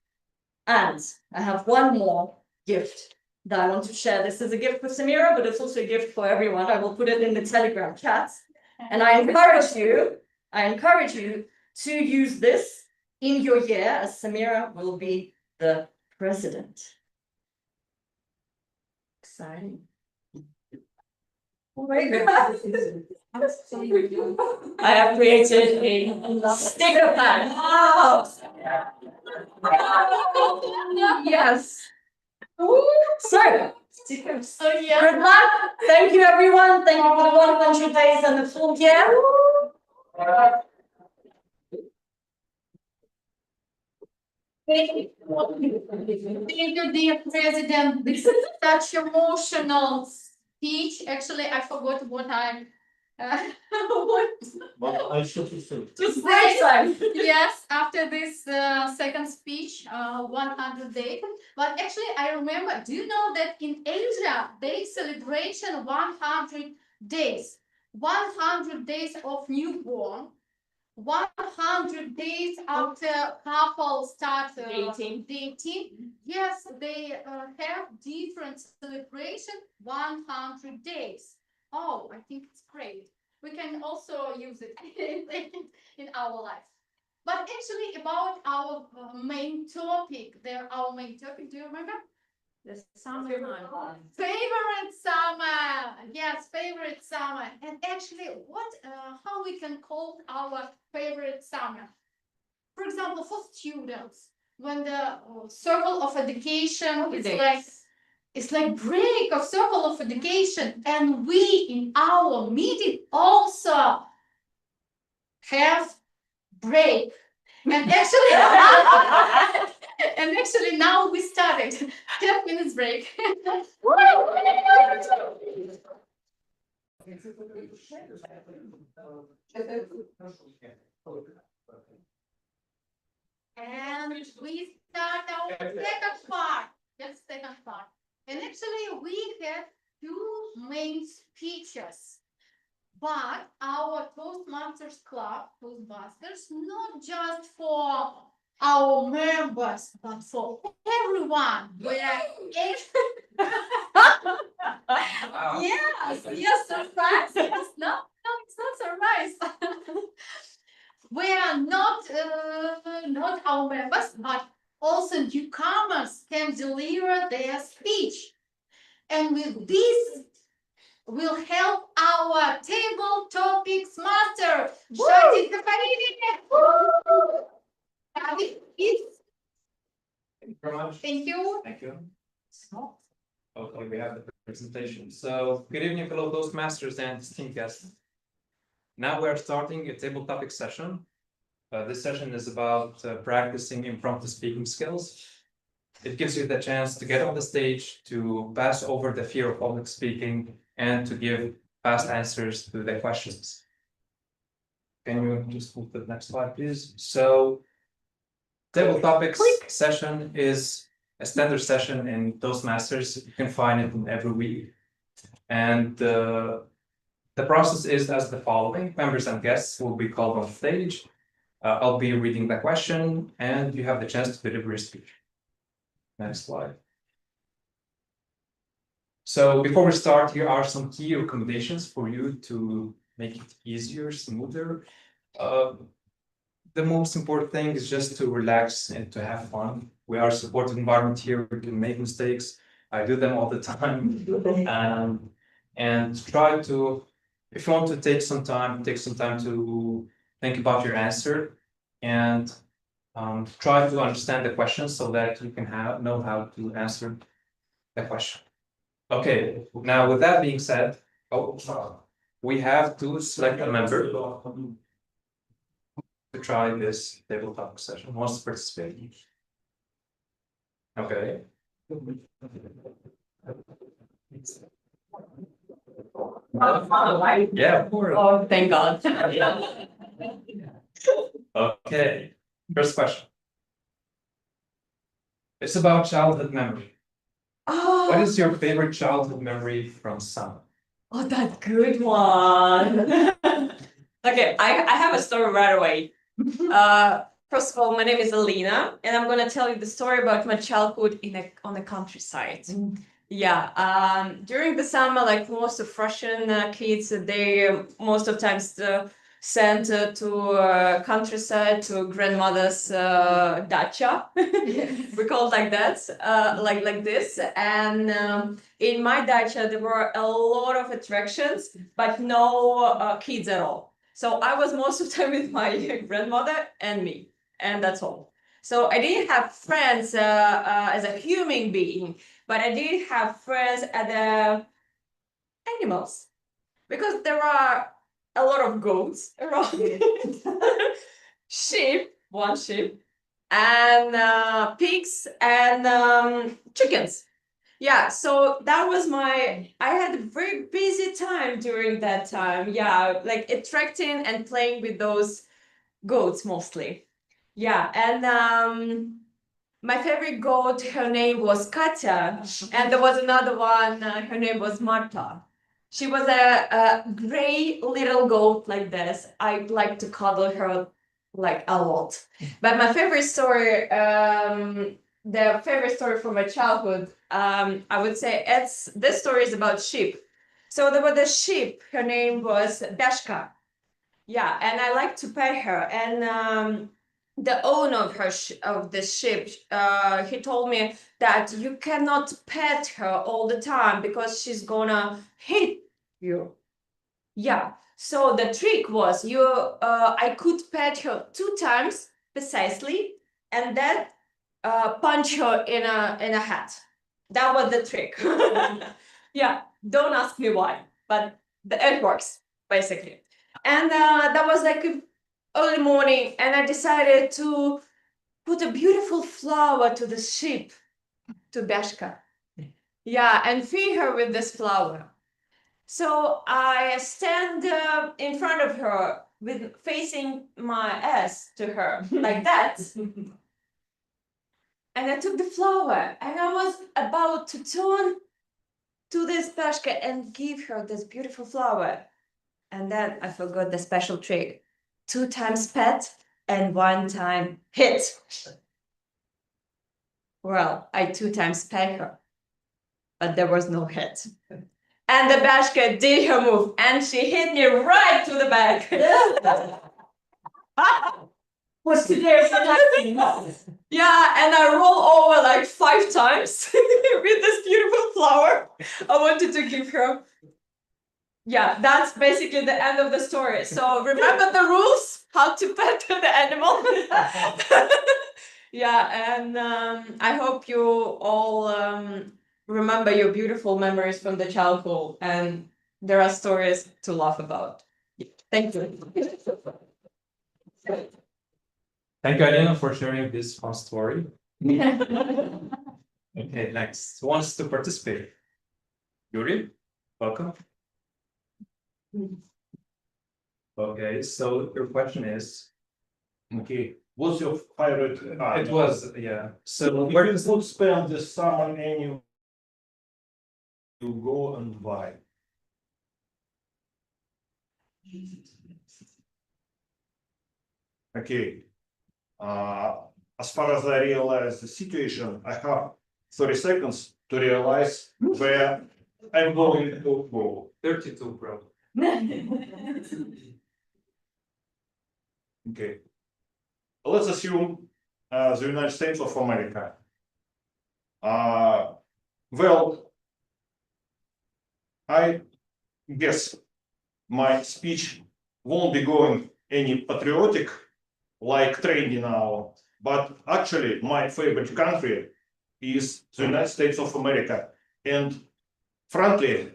And I have one more gift that I want to share. This is a gift for Samira, but it's also a gift for everyone. I will put it in the Telegram chat. And I encourage you to use this in your year, as Samira will be the president. Exciting. Oh my God. I have created a sticker pad. Wow. Yes. So, stickers. Oh, yeah. Good luck. Thank you, everyone. Thank you for the 100 days and the full year. Thank you, dear President. This is such emotional speech. Actually, I forgot what I what But I should be safe. Just break time. yes, after this second speech, 100 days. But actually, I remember, do you know that in Asia, they celebration 100 days? 100 days of newborn, 100 days after couple start dating. Yes, they have different celebration, 100 days. Oh, I think it's great. We can also use it in our life. But actually, about our main topic, our main topic, do you remember? The summer time. Favorite summer. Yes, favorite summer. And actually, how we can call our favorite summer? For example, for students, when the circle of education it's like break of circle of education, and we in our meeting also have break. And actually, now we started 10 minutes break. And we start our second part. That's second part. And actually, we have two main speeches. But our Toastmasters Club, Toastbusters, not just for our members, but for everyone. Yes, surprise. Yes, no, it's not surprise. We are not our members, but also newcomers can deliver their speech. And with this, will help our table topics master. Thank you. Thank you. Okay, we have the presentation. So, good evening, fellow Toastmasters and esteemed guests. Now we are starting a table topic session. This session is about practicing impromptu speaking skills. It gives you the chance to get on the stage, to pass over the fear of public speaking, and to give fast answers to the questions. Can you just move to the next slide, please? So, table topics session is a standard session in Toastmasters. You can find it in every week. And the process is as the following. Members and guests will be called on stage. I'll be reading the question, and you have the chance to deliver a speech. Next slide. So before we start, here are some key recommendations for you to make it easier, smoother. The most important thing is just to relax and to have fun. We are a supportive environment here. We can make mistakes. I do them all the time. And try to, if you want to take some time to think about your answer and try to understand the question so that you can know how to answer the question. Okay, now with that being said, we have to select a member to try this tabletop session. Who wants to participate? Okay. Yeah, of course. Oh, thank God. Okay, first question. It's about childhood memory. Oh, What is your favorite childhood memory from summer? oh, that good one. Okay, I have a story right away. First of all, my name is Alina, and I'm gonna tell you the story about my childhood on the countryside. Yeah, during the summer, like most of Russian kids, they most of times sent to countryside to grandmother's dacha. We call it like that, like this. And in my dacha, there were a lot of attractions, but no kids at all. So I was most of the time with my grandmother and me, and that's all. So I didn't have friends as a human being, but I did have friends as the animals because there are a lot of goats around, sheep, one sheep, and pigs and chickens. Yeah, so that was I had a very busy time during that time. Yeah, like attracting and playing with those goats mostly. Yeah, and my favorite goat, her name was Katya, and there was another one, her name was Marta. She was a gray little goat like this. I like to cuddle her like a lot. But my favorite story, the favorite story from my childhood, I would say this story is about sheep. So there was a sheep, her name was Beshka. Yeah, and I like to pet her. And the owner of the ship, he told me that you cannot pet her all the time because she's gonna hit you. Yeah. So the trick was I could pet her 2 times precisely, and then punch her in a head. That was the trick. Yeah. Don't ask me why, but it works basically. And that was like early morning, and I decided to put a beautiful flower to the sheep, to Beshka. Yeah, and feed her with this flower. So I stand in front of her with facing my ass to her like that. And I took the flower and I was about to turn to this Beshka and give her this beautiful flower. And then I forgot the special trick. 2 times pet and 1 time hit. Well, I 2 times pet her, but there was no hit. And the Bashka did her move, and she hit me right to the back. What's today? Yeah, and I roll over like 5 times with this beautiful flower I wanted to give her. Yeah, that's basically the end of the story. So remember the rules, how to pet the animal. Yeah, and I hope you all remember your beautiful memories from the childhood, and there are stories to laugh about. Thank you. Thank you, Alina, for sharing this fun story. Okay, next. Who wants to participate? Yuri, welcome. Okay, so your question is, Okay, what's your favorite? it was, yeah. So If where you does would spend the summer and you go and buy. Okay. As far as I realize the situation, I have 30 seconds to realize where I'm going to go. 32, bro. Okay. Let's assume the United States of America. Well, I guess my speech won't be going any patriotic like trendy now, but actually my favorite country is the United States of America. And frankly,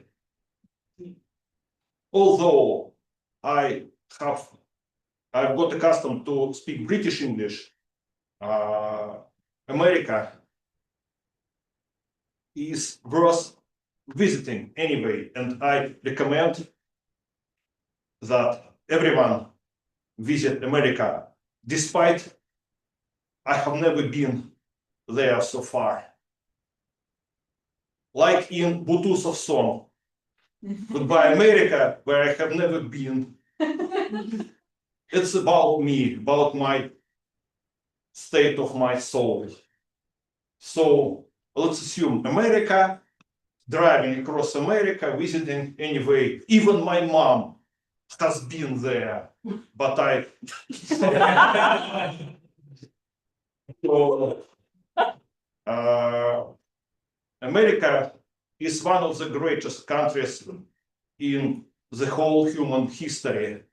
although I've got accustomed to speak British English, America is worse visiting anyway, and I recommend that everyone visit America, despite I have never been there so far. Like in Butусов song, Goodbye America, where I have never been. It's about me, about my state of my soul. So let's assume America, driving across America, visiting anyway. Even my mom has been there, but I. So, America is one of the greatest countries in the whole human history.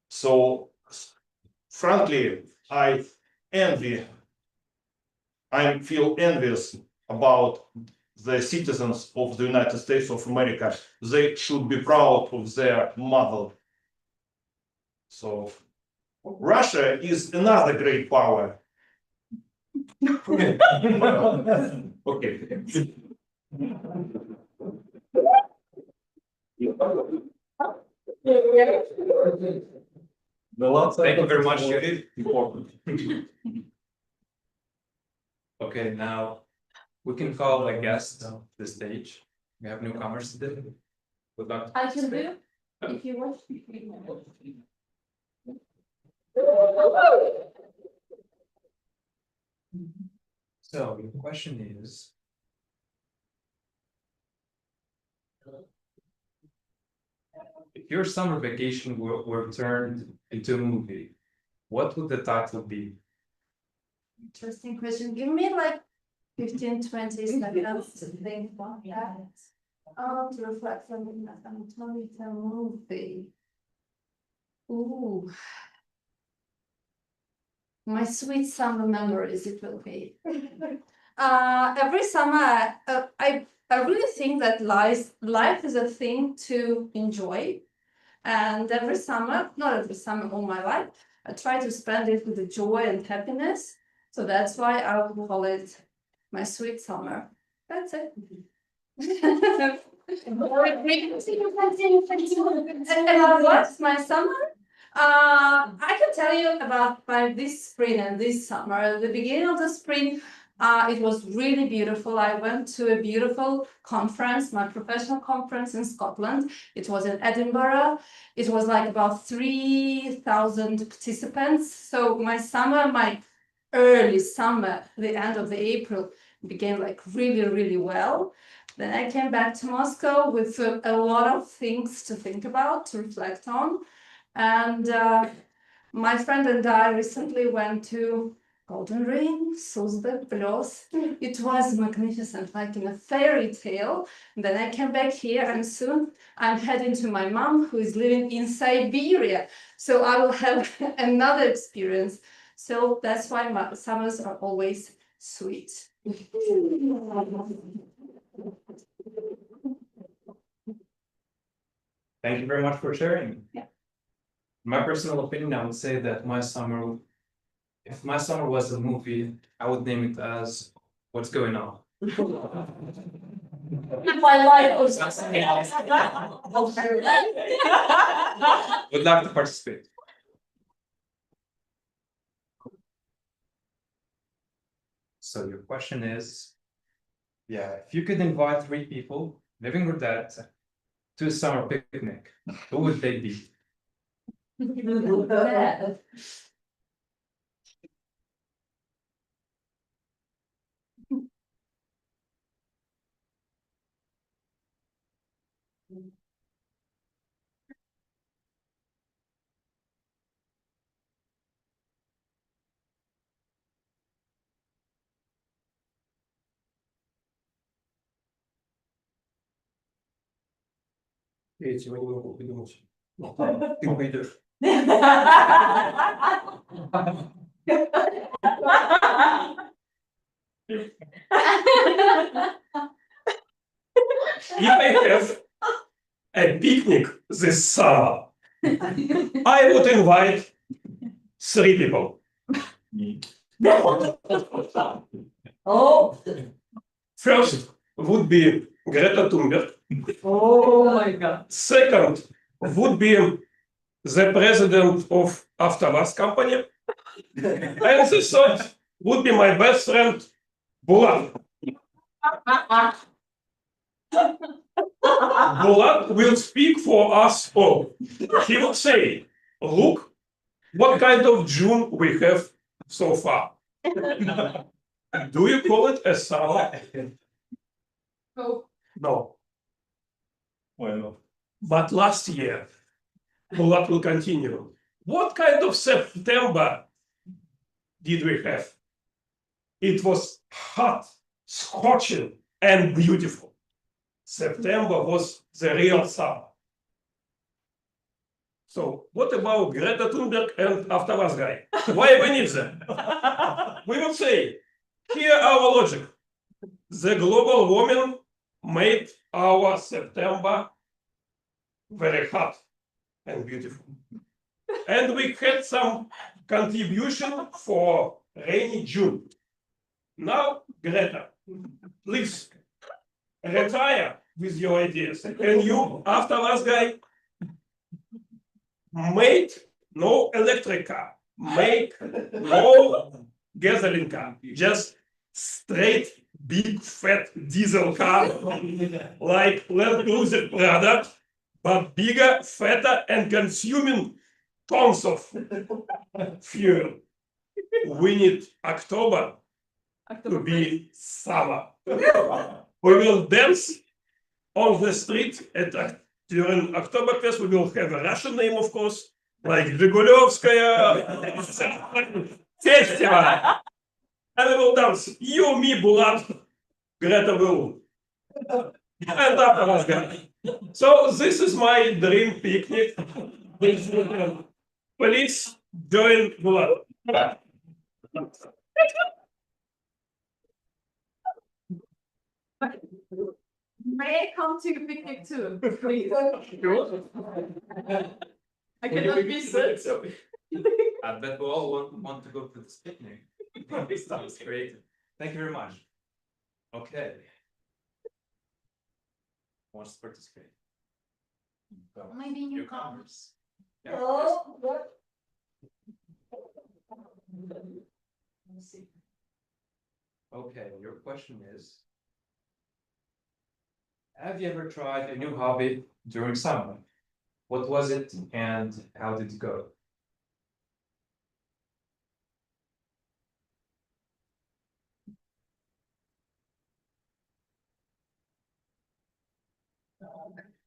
So, frankly, I feel envious about the citizens of the United States of America. They should be proud of their mother. So, Russia is another great power. Okay. Thank you very much, Yuri. Okay, now we can call a guest to the stage. We have newcomers today. Would like to I can participate? do, if you want. So the question is, if your summer vacation were turned into a movie, what would the title be? Interesting question. Give me like 15, 20 seconds to think about that. To reflect on the movie. Ooh. My sweet summer memories, it will be. Every summer, I really think that life is a thing to enjoy. And every summer, not every summer, all my life, I try to spend it with the joy and happiness. So that's why I would call it my sweet summer. That's it. And about what? My summer? I can tell you about this spring and this summer. At the beginning of the spring, it was really beautiful. I went to a beautiful conference, my professional conference in Scotland. It was in Edinburgh. It was like about 3,000 participants. So my summer, my early summer, the end of the April, began like really, really well. Then I came back to Moscow with a lot of things to think about, to reflect on. And my friend and I recently went to Golden Ring, Suzbek, Plos. It was magnificent, like in a fairy tale. And then I came back here and soon I'm heading to my mom who is living in Siberia. So I will have another experience. So that's why my summers are always sweet. Thank you very much for sharing. Yeah. My personal opinion, I would say that if my summer was a movie, I would name it as What's Going On. My life was something else. Would like to participate. So your question is, if you could invite 3 people, living or dead, to a summer picnic, who would they be? Я сегодня не могу придумать. Ты пойдешь. If I have a picnic this summer, I would invite 3 people. Oh, First would be Greta Thunberg. Oh my God. Second would be the president of Avtovaz company. And the third would be my best friend, Bulat. Bulat will speak for us all. He will say, look, what kind of June we have so far. Do you call it a summer? No. No. Why not? But last year, Bulat will continue. What kind of September did we have? It was hot, scorching, and beautiful. September was the real summer. So what about Greta Thunberg and Avtovaz guy? Why we need them? We will say, here our logic. The global warming made our September very hot and beautiful. And we had some contribution for rainy June. Now, Greta, please retire with your ideas. And you, after last guy, made no electric car, make no gasoline car, just straight big fat diesel car like Land Cruiser Prada, but bigger, fatter, and consuming tons of fuel. We need October to be summer. We will dance on the street during Oktoberfest. We will have a Russian name, of course, like Zhigulevskaya Festival. And we will dance. You, me, Bulat, Greta will. And after us, guy. So this is my dream picnic. Please join Bulat. May I come to your picnic too, please? I Will cannot you miss it. I bet we all want to go to this picnic. Sounds great. Thank you very much. Okay. Who wants to participate? Maybe Newcomers. Yeah. Oh, what? Okay, your question is, have you ever tried a new hobby during summer? What was it and how did it go?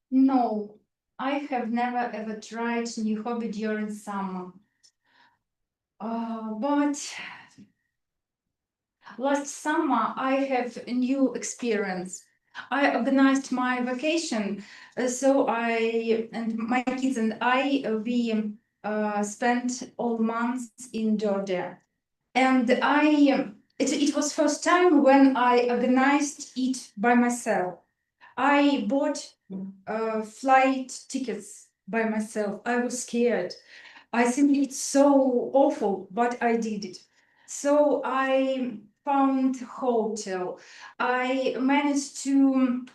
No, I have never ever tried new hobby during summer. But last summer I have a new experience. I organized my vacation, so I and my kids and I we spent all months in Georgia, and it was first time when I organized it by myself. I bought flight tickets by myself. I was scared. I think it's so awful, but I did it. So I found hotel. I managed to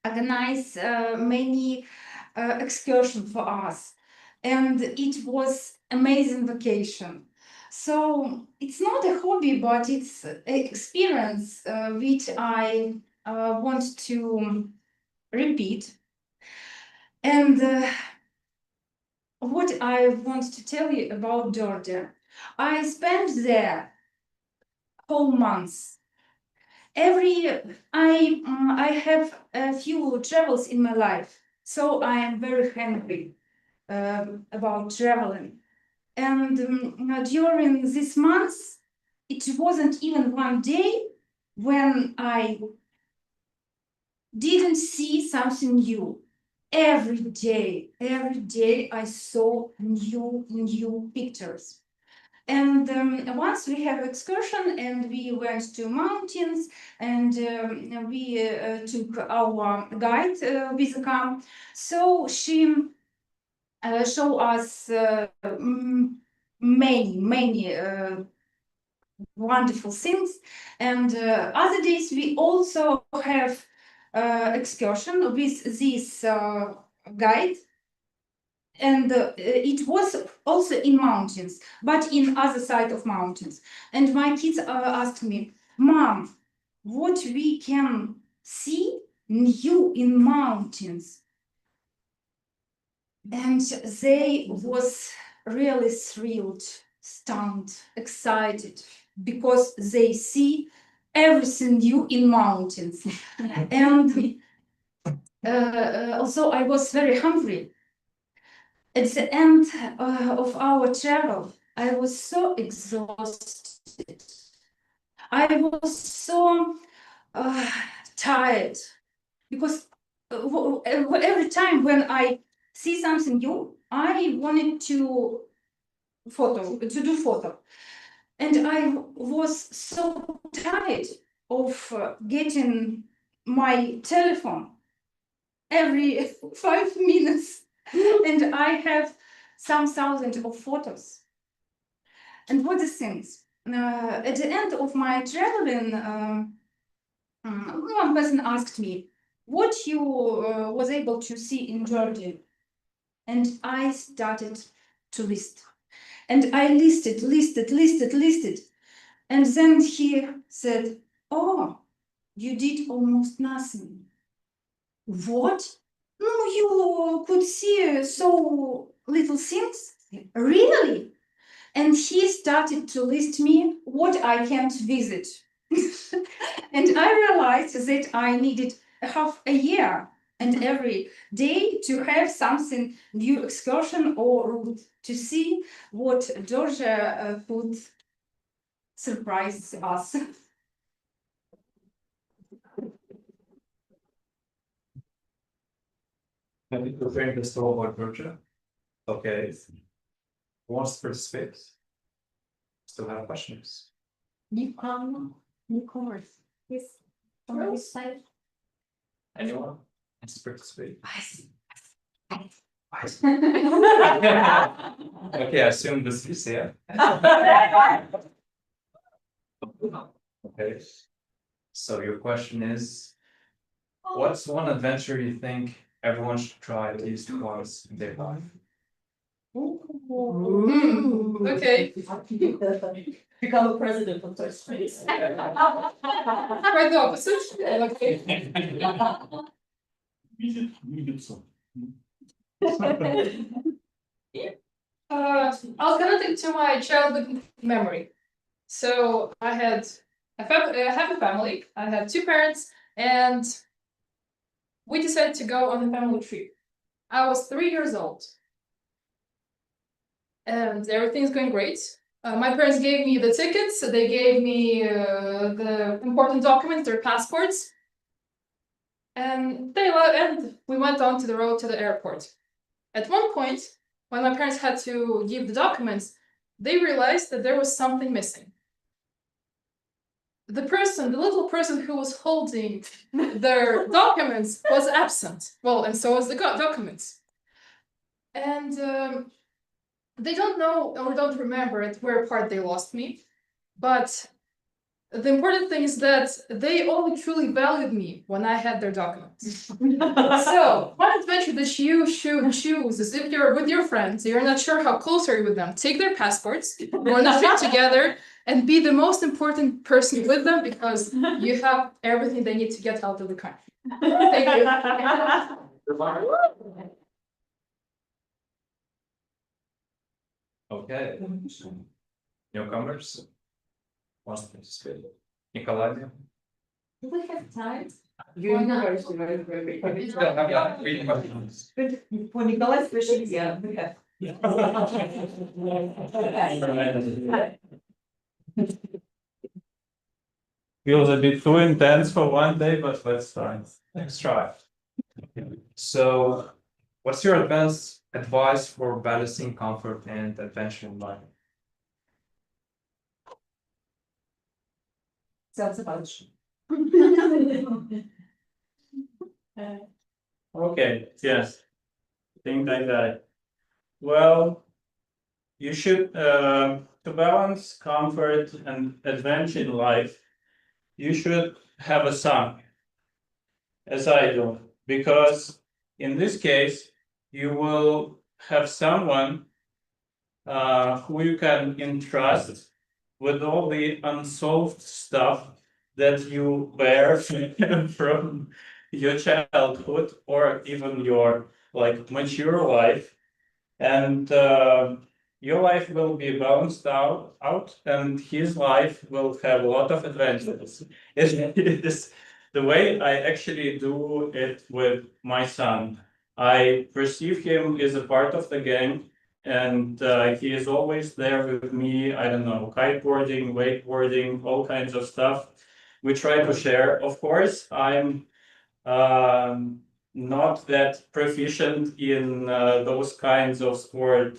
organize many excursions for us, and it was amazing vacation. So it's not a hobby, but it's an experience which I want to repeat. And what I want to tell you about Georgia, I spent there whole months. I have a few travels in my life, so I am very hungry about traveling. And during this month, it wasn't even one day when I didn't see something new. Every day I saw new pictures. And once we have excursion and we went to mountains and we took our guide with the car. So she showed us many wonderful things. And other days we also have excursion with this guide, and it was also in mountains, but in other side of mountains. And my kids asked me, "Mom, what we can see new in mountains?" And they was really thrilled, stunned, excited, because they see everything new in mountains. And also I was very hungry. At the end of our travel, I was so exhausted. I was so tired, because every time when I see something new, I wanted to do photo. And I was so tired of getting my telephone every 5 minutes. And I have some thousands of photos. And what the things? At the end of my traveling, one person asked me, what you was able to see in Georgia? And I started to list. And I listed. And then he said, "Oh, you did almost nothing." What? No, you could see so little things? Really? And he started to list me what I can't visit. And I realized that I needed half a year and every day to have something new excursion or route to see what Georgia could surprise us. Can you preparing the story about Georgia? Okay. Who wants to participate? Still have questions? Newcomers. Yes. From this side. Anyone wants to participate? Okay, I assume this is yeah. Okay. So your question is, what's one adventure you think everyone should try at least once in their life? Okay. Become a president of Toastmasters. Quite the opposite. Okay. I was connected to my childhood memory. So I have a family. I have two parents, and we decided to go on a family trip. I was 3 years old, and everything's going great. My parents gave me the tickets. They gave me the important documents, their passports, and we went on to the road to the airport. At one point, when my parents had to give the documents, they realized that there was something missing. The little person who was holding their documents was absent. Well, and so was the documents. And they don't know or don't remember at where part they lost me. But the important thing is that they only truly valued me when I had their documents. So, one adventure that you should choose is if you're with your friends, you're not sure how close are you with them, take their passports, go on a trip together, and be the most important person with them because you have everything they need to get out of the country. Thank you. Okay. Newcomers? Wants to participate? Nikolai? Do we have time? Still have 3 questions. For Nikolai, especially, yeah, we have. Feels a bit too intense for one day, but let's try. Let's try. So, what's your advice for balancing comfort and adventure in life? Self-evaluation. Okay, yes. I think I got it. Well, you should, to balance comfort and adventure in life, you should have a son. as I do, because in this case, you will have someone who you can entrust with all the unsolved stuff that you bear from your childhood or even your like mature life, and your life will be balanced out, and his life will have a lot of adventures. It is the way I actually do it with my son. I perceive him as a part of the gang, and he is always there with me. I don't know, kiteboarding, wakeboarding, all kinds of stuff. We try to share. Of course, I'm not that proficient in those kinds of sport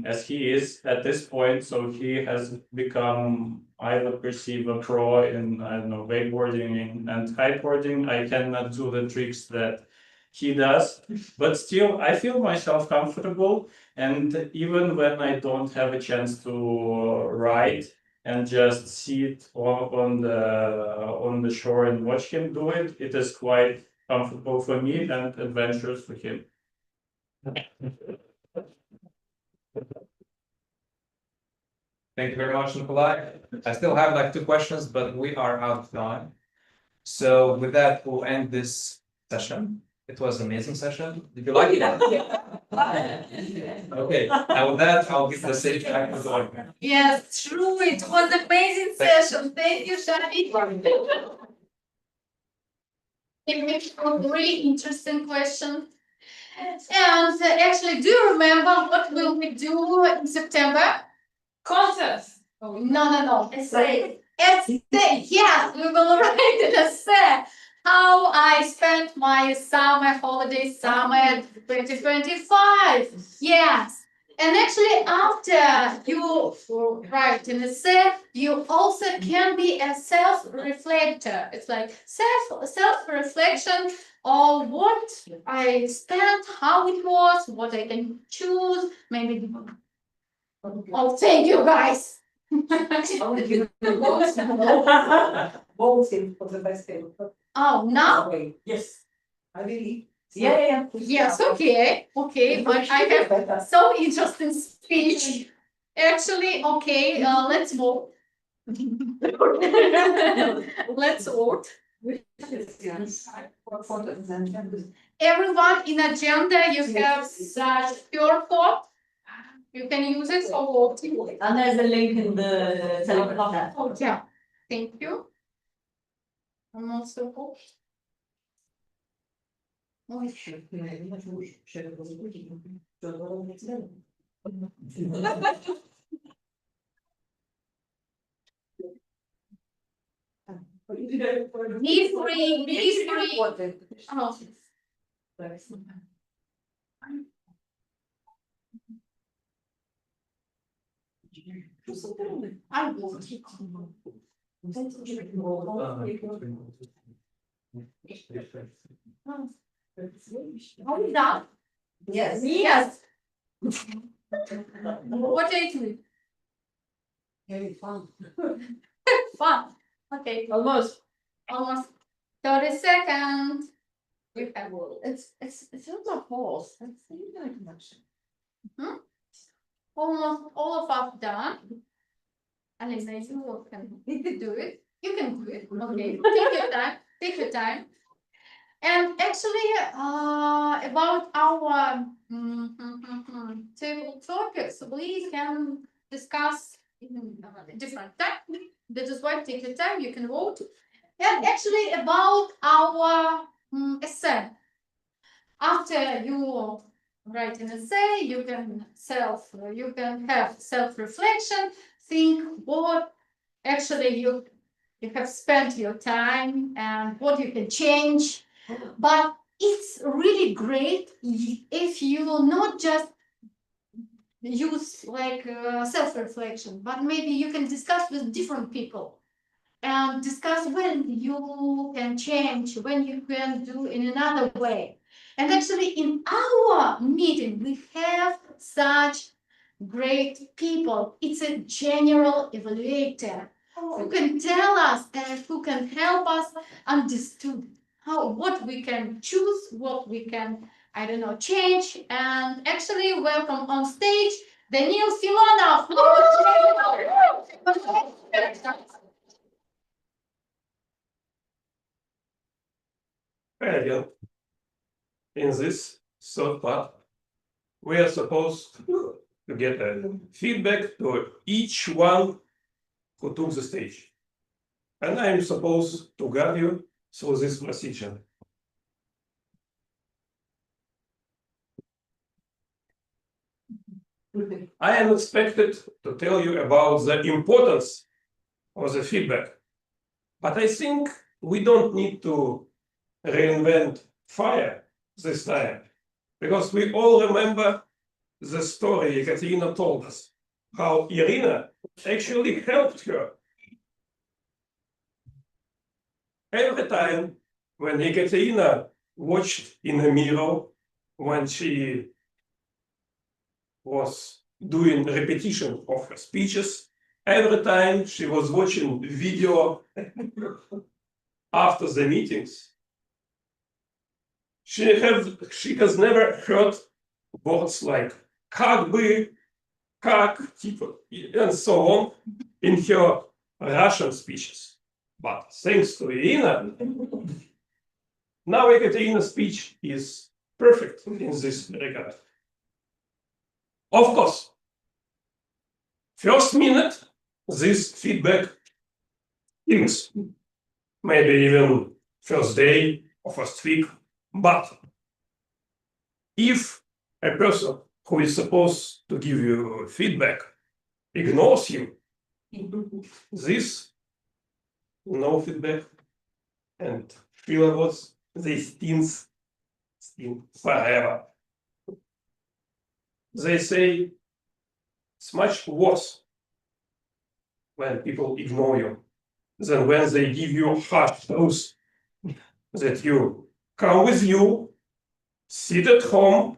as he is at this point. So he has become, I would perceive, a pro in, I don't know, wakeboarding and kiteboarding. I cannot do the tricks that he does, but still I feel myself comfortable. And even when I don't have a chance to ride and just sit on the shore and watch him do it, it is quite comfortable for me and adventurous for him. Thank you very much, Nikolai. I still have like 2 questions, but we are out of time. So with that, we'll end this session. It was an amazing session. Did you like it? Okay, and with that, I'll give the stage back to Olga. Yes, true. It was an amazing session. Thank you, Shani. It makes a really interesting question. And actually, do you remember what will we do in September? Contest. No. Essay. Yes, we will write an essay. How I spent my summer holiday, summer 2025. Yes. And actually, after you write an essay, you also can be a self-reflector. It's like self-reflection of what I spent, how it was, what I can choose, maybe. Oh, thank you, guys. Voting for the best thing. Oh, now? Yes. I believe. Yes, okay, but I have so interesting speech. Actually, okay, let's vote. Let's vote. Everyone in agenda, you have such pure code. You can use it for voting. And there's a link in the Telegram. Oh, yeah, thank you. I'm also vote. Be free. Oh. I won't. Are we done? Yes. What are you doing? Very fun. Fun. Okay. Almost 30 seconds. You have It's not a pause. It's a connection. almost all of us done. Alisa, you can do it. You can do it. Okay. Take your time. And actually, about our table topics, we can discuss in different time. That is why take your time. You can vote. And actually, about our essay. After you write an essay, you can have self-reflection. Think what actually you have spent your time and what you can change. But it's really great if you not just use like self-reflection, but maybe you can discuss with different people and discuss when you can change, when you can do in another way. And actually in our meeting, we have such great people. It's a general evaluator who can tell us and who can help us understood what we can choose, what we can, I don't know, change. And actually, welcome on stage, Daniil Simonov. Again, in this third part, we are supposed to get a feedback to each one who took the stage. And I am supposed to guide you through this procedure. I am expected to tell you about the importance of the feedback, but I think we don't need to reinvent fire this time, because we all remember the story Ekaterina told us, how Irina actually helped her. Every time when Ekaterina watched in a mirror, when she was doing repetition of her speeches, every time she was watching video after the meetings, she has never heard words like как бы, как, типа, and so on in her Russian speeches. But thanks to Irina, now Ekaterina's speech is perfect in this regard. Of course, first minute, this feedback is maybe even first day or first week, but if a person who is supposed to give you feedback ignores you, this no feedback and feelables, they sting forever. They say it's much worse when people ignore you than when they give you harsh truth that you come with you, sit at home,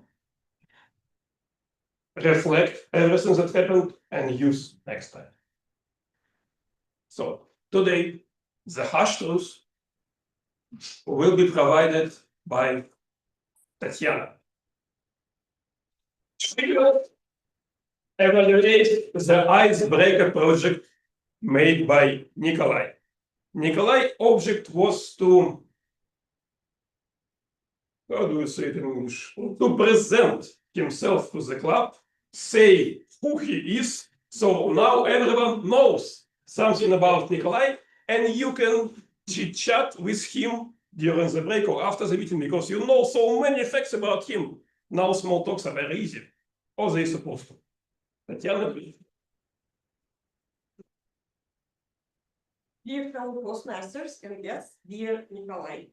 reflect everything that happened, and use next time. So today, the harsh truth will be provided by Tatiana. She will evaluate the icebreaker project made by Nikolai. Nikolai's object was to, how do you say it in English? To present himself to the club, say who he is, so now everyone knows something about Nikolai, and you can chit-chat with him during the break or after the meeting, because you know so many facts about him. Now small talks are very easy, or they're supposed to. Tatiana, please. Dear fellow Toastmasters and guests, dear Nikolai,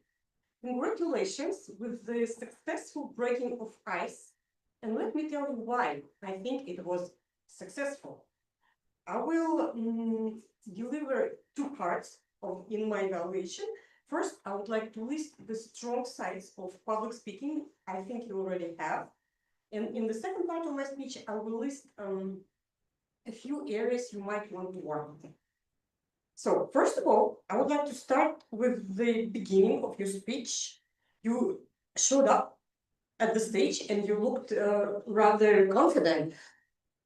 congratulations with the successful breaking of ice. And let me tell you why I think it was successful. I will deliver two parts in my evaluation. First, I would like to list the strong sides of public speaking I think you already have. And in the second part of my speech, I will list a few areas you might want to work on. So first of all, I would like to start with the beginning of your speech. You showed up at the stage and you looked rather confident.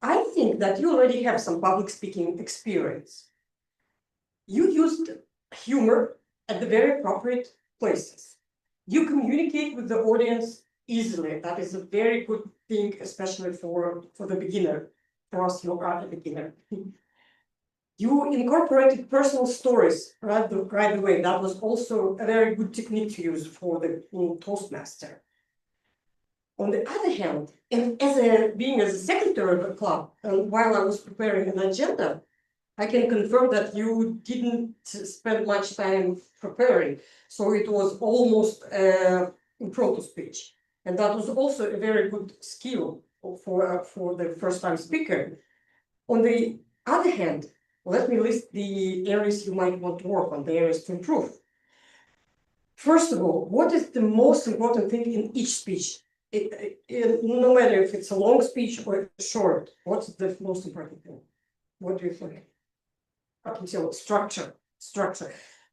I think that you already have some public speaking experience. You used humor at the very appropriate places. You communicate with the audience easily. That is a very good thing, especially for the beginner. For us, you are a beginner. You incorporated personal stories right away. That was also a very good technique to use for the Toastmaster. On the other hand, and being as a secretary of the club, while I was preparing an agenda, I can confirm that you didn't spend much time preparing. So it was almost impromptu speech. And that was also a very good skill for the first-time speaker. On the other hand, let me list the areas you might want to work on, the areas to improve. First of all, what is the most important thing in each speech? No matter if it's a long speech or short, what's the most important thing? What do you think? I can tell structure.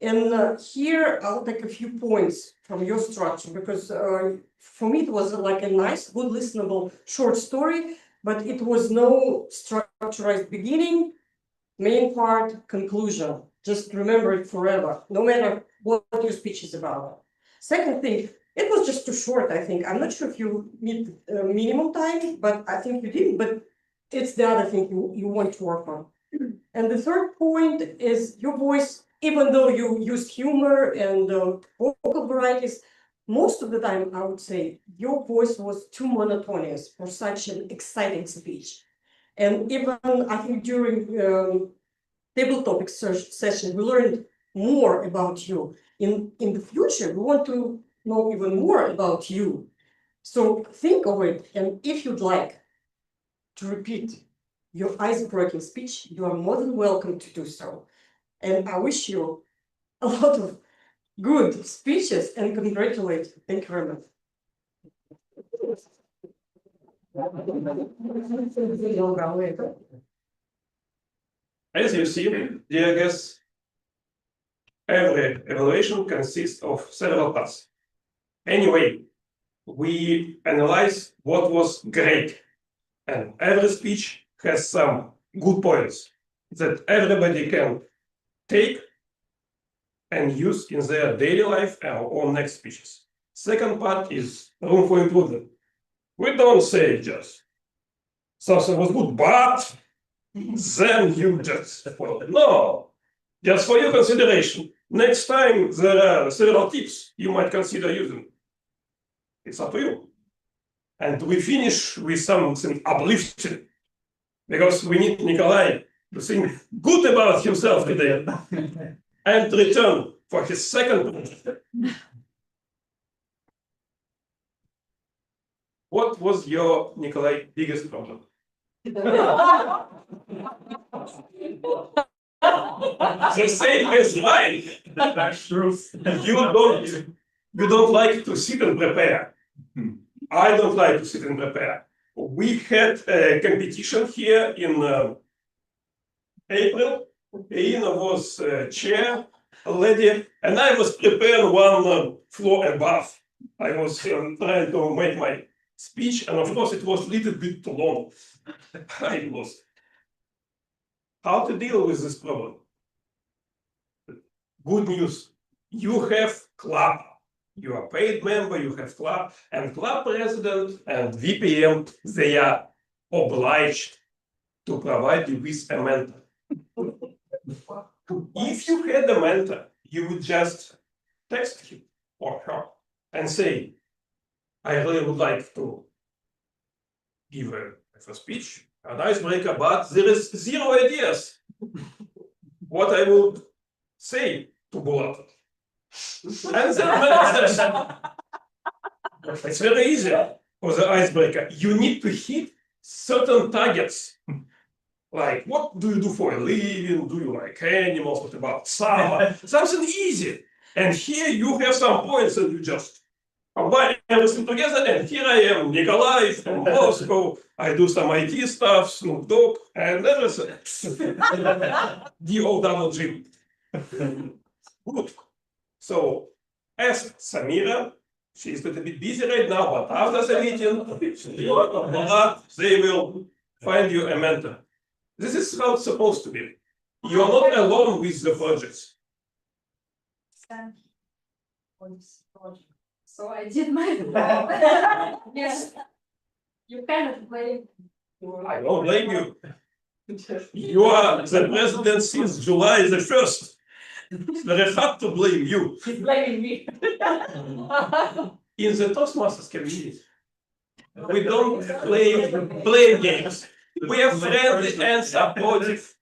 And here I'll take a few points from your structure because for me it was like a nice, good, listenable short story, but it was no structured beginning, main part, conclusion. Just remember it forever, no matter what your speech is about. Second thing, it was just too short, I think. I'm not sure if you need minimum time, but I think you did, but it's the other thing you want to work on. And the third point is your voice, even though you use humor and vocal varieties, most of the time, I would say, your voice was too monotonous for such an exciting speech. And even, I think, during table topic session, we learned more about you. In the future, we want to know even more about you. So think of it, and if you'd like to repeat your ice-breaking speech, you are more than welcome to do so. And I wish you a lot of good speeches and congratulate you. Thank you very much. As you see, dear guests, every evaluation consists of several parts. Anyway, we analyze what was great, and every speech has some good points that everybody can take and use in their daily life or next speeches. Second part is room for improvement. We don't say just something was good, but then you just no, just for your consideration. Next time there are several tips you might consider using. It's up to you. And we finish with something uplifting because we need Nikolai to think good about himself today and return for his second project. What was your, Nikolai, biggest problem? The same as mine. That's true. You don't like to sit and prepare. I don't like to sit and prepare. We had a competition here in April. Irina was chair lady, and I was preparing one floor above. I was trying to make my speech, and of course it was a little bit too long. I was. How to deal with this problem? Good news. You have club. You are paid member, you have club, and club president and VPM, they are obliged to provide you with a mentor. If you had a mentor, you would just text him or her and say, I really would like to give a speech, an icebreaker, but there is 0 ideas what I would say to Bulat. And it's very easy for the icebreaker. You need to hit certain targets. Like, what do you do for a living? Do you like animals? What about summer? Something easy. And here you have some points and you just combine everything together. And here I am, Nikolai from Moscow. I do some IT stuff, Snoop Dogg, and everything. D-O-double-G. Good. So ask Samira. She's a little bit busy right now, but after the meeting, they will find you a mentor. This is how it's supposed to be. You're not alone with the projects. So I did my job. Yes. You cannot blame. I don't blame you. You are the president since July the 1st. It's very hard to blame you. He's blaming me. In the Toastmasters community, we don't play blame games. We are friendly and supportive,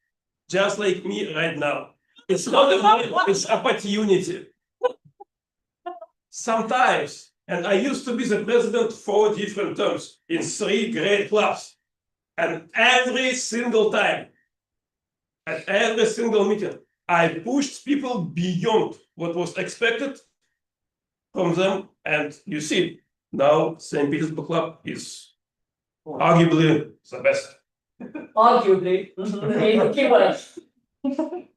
just like me right now. It's not a blame, it's opportunity. Sometimes, and I used to be the president 4 different terms in 3 great clubs, and every single time, at every single meeting, I pushed people beyond what was expected from them, and you see, now St. Petersburg Club is arguably the best. Arguably. Okay, keep on.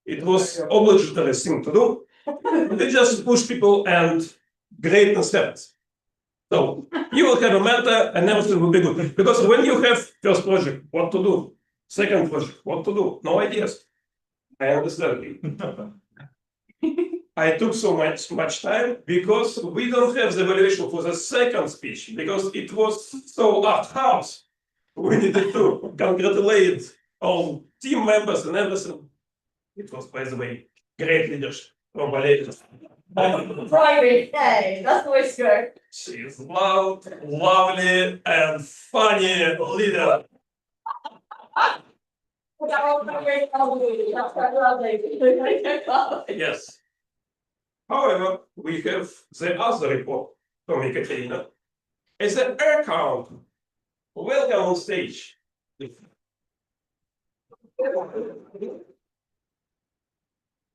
It was obligatory thing to do. They just push people and greatness happens. So you will have a mentor and everything will be good. Because when you have first project, what to do? Second project, what to do? No ideas. I understand. I took so much time because we don't have the evaluation for the second speech because it was so art house. We needed to congratulate all team members and everything. It was, by the way, great leadership from Valeria. Private, hey, that's the way to go. She is loud, lovely, and funny leader. Yes. However, we have the other report from Ekaterina. As an air count, welcome on stage.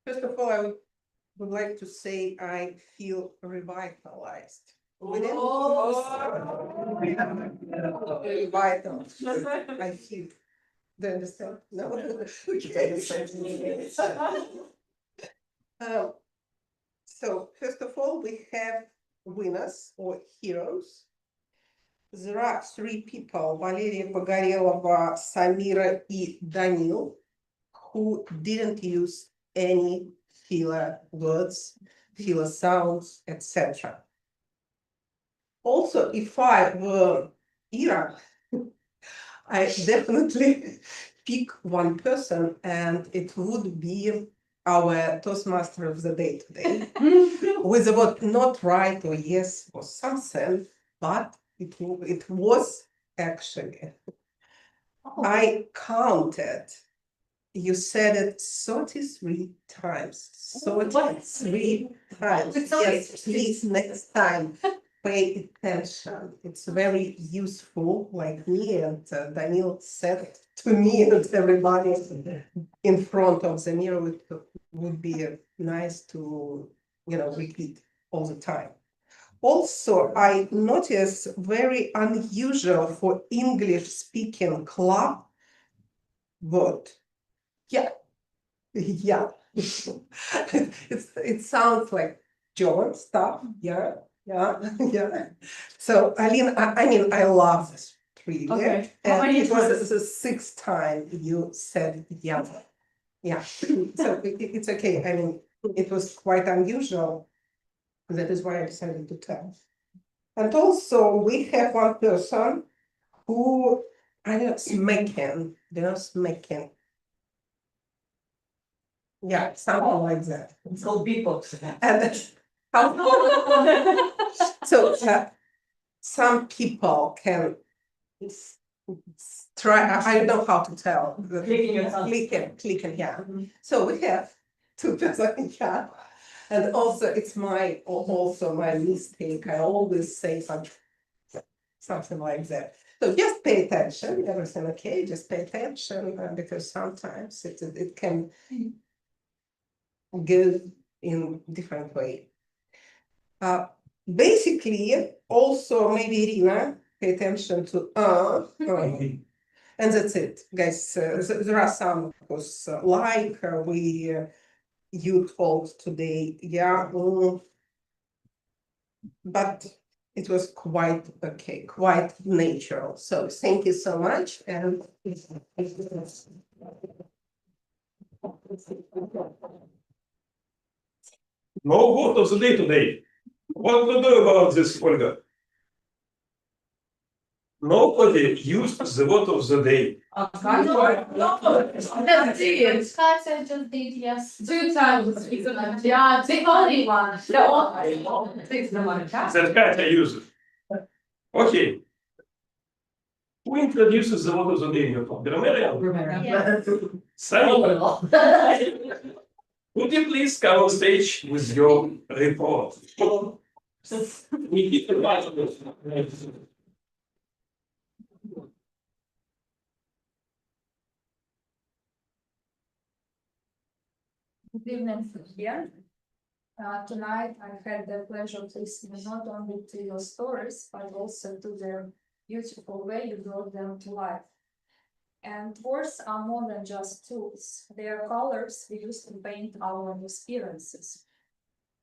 First of all, I would like to say I feel revitalized. Revitalized. I feel. Do you understand? No. Okay. So first of all, we have winners or heroes. There are 3 people, Valeria Pogorelova, Samira and Danil, who didn't use any filler words, filler sounds, etc. Also, if I were Ira, I definitely pick one person and it would be our Toastmaster of the day today, with the word not right or yes or something, but it was actually, I counted, you said it 33 times, 33 times. Yes, please, next time, pay attention. It's very useful, like me and Daniel said it to me and everybody in front of the mirror. It would be nice to, repeat all the time. Also, I noticed very unusual for English speaking club word. Yeah. Yeah. It sounds like German stuff. Yeah. Yeah. Yeah. So Aline, I love this really. Okay. And it was the 6th time you said yeah. Yeah. So it's okay. It was quite unusual. That is why I decided to tell. And also we have one person who smacking, smacking. Yeah, something like that. It's called beatbox. And that's how. So some people can try. I don't know how to tell. Clicking your tongue. Clicking, yeah. So we have 2 persons, yeah. And also it's my mistake. I always say something like that. So just pay attention. Everything okay? Just pay attention because sometimes it can go in different way. Basically, also maybe Irina, pay attention to and that's it, guys. There are some, of course, like you told today, yeah, but it was quite okay, quite natural. So thank you so much. And No vote of the day today. What to do about this, Olga? Nobody used the word of the day. That's it. Katya just did, yes. 2 times. Yeah, the only one. The only one. That Katya uses. Okay. Who introduces the word of the day in your talk? Grammarian? Yes. Sammy, would you please come on stage with your report? Good evening here. Tonight I had the pleasure of listening not only to your stories, but also to the beautiful way you brought them to life. And words are more than just tools. They are colors we use to paint our experiences.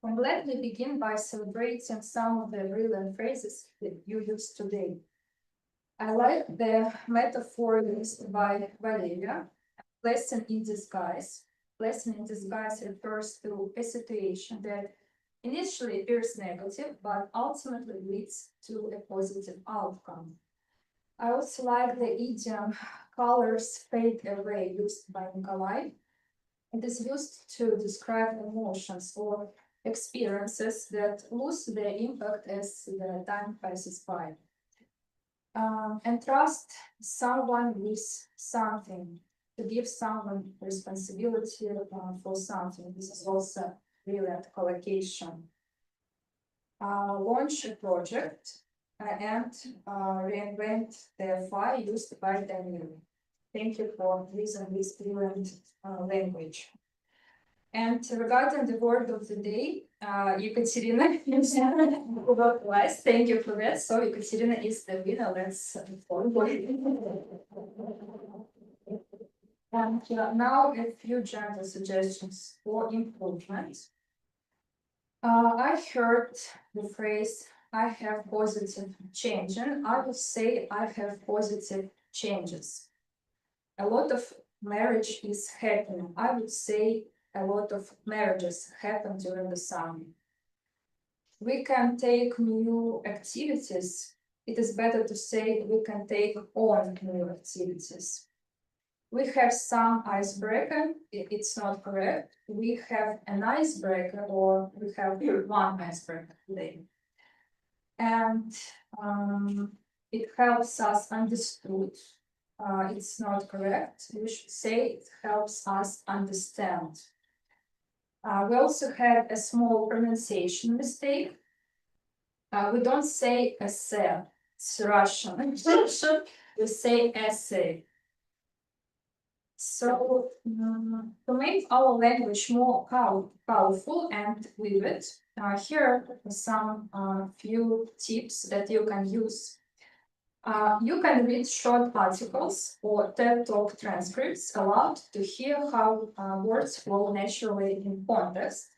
And let me begin by celebrating some of the brilliant phrases that you use today. I like the metaphor used by Valeria, blessing in disguise. Blessing in disguise refers to a situation that initially appears negative, but ultimately leads to a positive outcome. I also like the idiom colors fade away used by Nikolai. It is used to describe emotions or experiences that lose their impact as the time passes by. Entrust someone with something, to give someone responsibility for something. This is also brilliant collocation. Launch a project and reinvent the fire used by Daniel. Thank you for using this brilliant language. And regarding the word of the day, Ekaterina got last. Thank you for that. So Ekaterina is the winner. Let's and now a few gentle suggestions for improvement. I heard the phrase I have positive change, and I would say I have positive changes. A lot of marriage is happening. I would say a lot of marriages happen during the summer. We can take new activities. It is better to say we can take on new activities. We have some icebreaker. It's not correct. We have an icebreaker, or we have one icebreaker today. And it helps us understood. It's not correct. We should say it helps us understand. We also had a small pronunciation mistake. We don't say essay, it's Russian. We say essay. So to make our language more powerful and vivid, here are some few tips that you can use. You can read short articles or TED Talk transcripts aloud to hear how words flow naturally in context.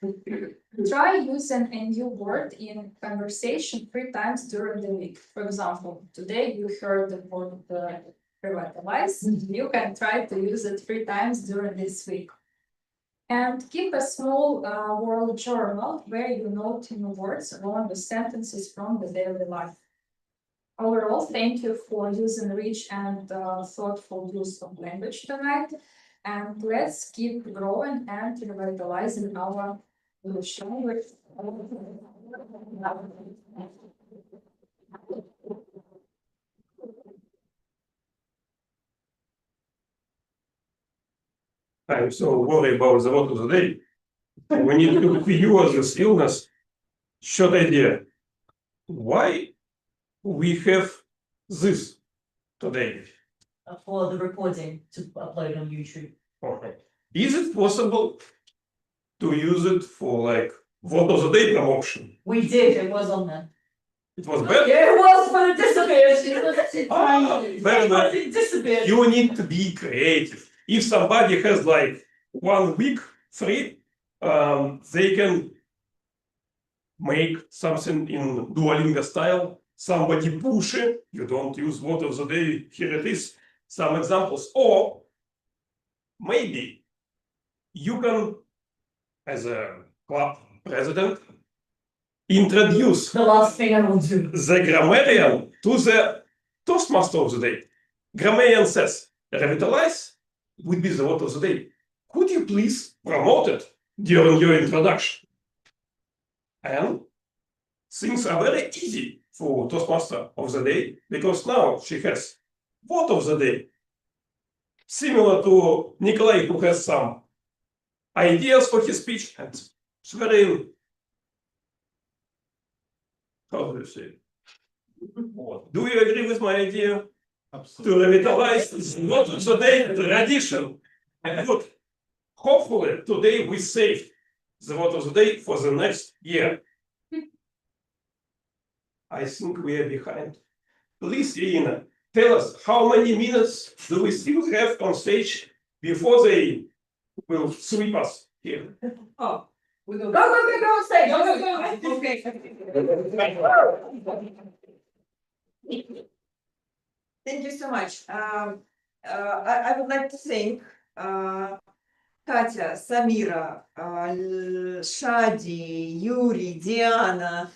Try using a new word in conversation 3 times during the week. For example, today you heard the word revitalize. You can try to use it 3 times during this week. And keep a small word journal where you note new words along with sentences from the daily life. Overall, thank you for using rich and thoughtful use of language tonight. And let's keep growing and revitalizing our English language. I'm so worried about the word of the day. We need to cure this illness. Short idea. Why we have this today? For the recording to upload on YouTube. Okay. Is it possible to use it for like word of the day promotion? We did, it was on there. It was bad? Yeah, it was, but it disappeared. Very bad. It disappeared. You need to be creative. If somebody has like 1 week free, they can make something in Duolingo style. Somebody push it. You don't use word of the day. Here it is. Some examples. Or maybe you can, as a club president, introduce The last thing I will do. the grammarian to the Toastmaster of the day. Grammarian says, revitalize would be the word of the day. Could you please promote it during your introduction? And things are very easy for Toastmaster of the day, because now she has word of the day. Similar to Nikolai, who has some ideas for his speech, and it's very, how do you say? Do you agree with my idea? Absolutely. To revitalize this word of the day tradition? And good. Hopefully today we saved the word of the day for the next year. I think we are behind. Please, Irina, tell us how many minutes do we still have on stage before they will sweep us here? Oh, we don't. Go, stay. Go. Okay. Thank you so much. I would like to thank Katya, Samira, Shadi, Yuri, Diana,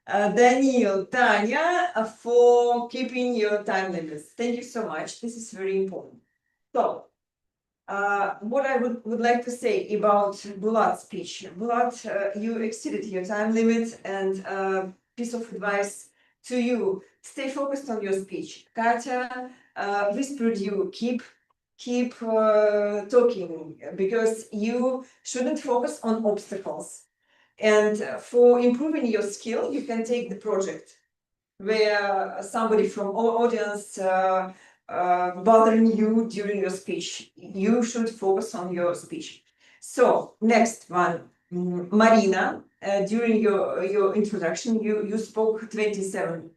Daniil, Tanya for keeping your time limits. Thank you so much. This is very important. So, what I would like to say about Bulat's speech. Bulat, you exceeded your time limit, and piece of advice to you: stay focused on your speech. Katya whispered you keep talking because you shouldn't focus on obstacles. And for improving your skill, you can take the project where somebody from our audience bothering you during your speech. You should focus on your speech. So next one, Marina, during your introduction, you spoke 27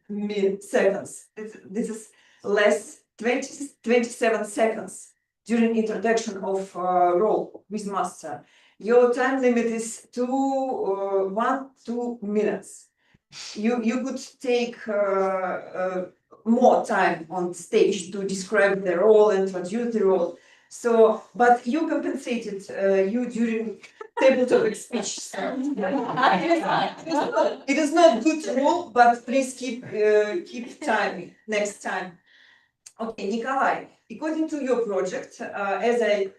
seconds. This is less 27 seconds during introduction of role with master. Your time limit is 2 minutes. You could take more time on stage to describe the role and introduce the role. So, but you compensated you during tabletop speech. So. It is not good rule, but please keep time next time. Okay, Nikolai, according to your project, as I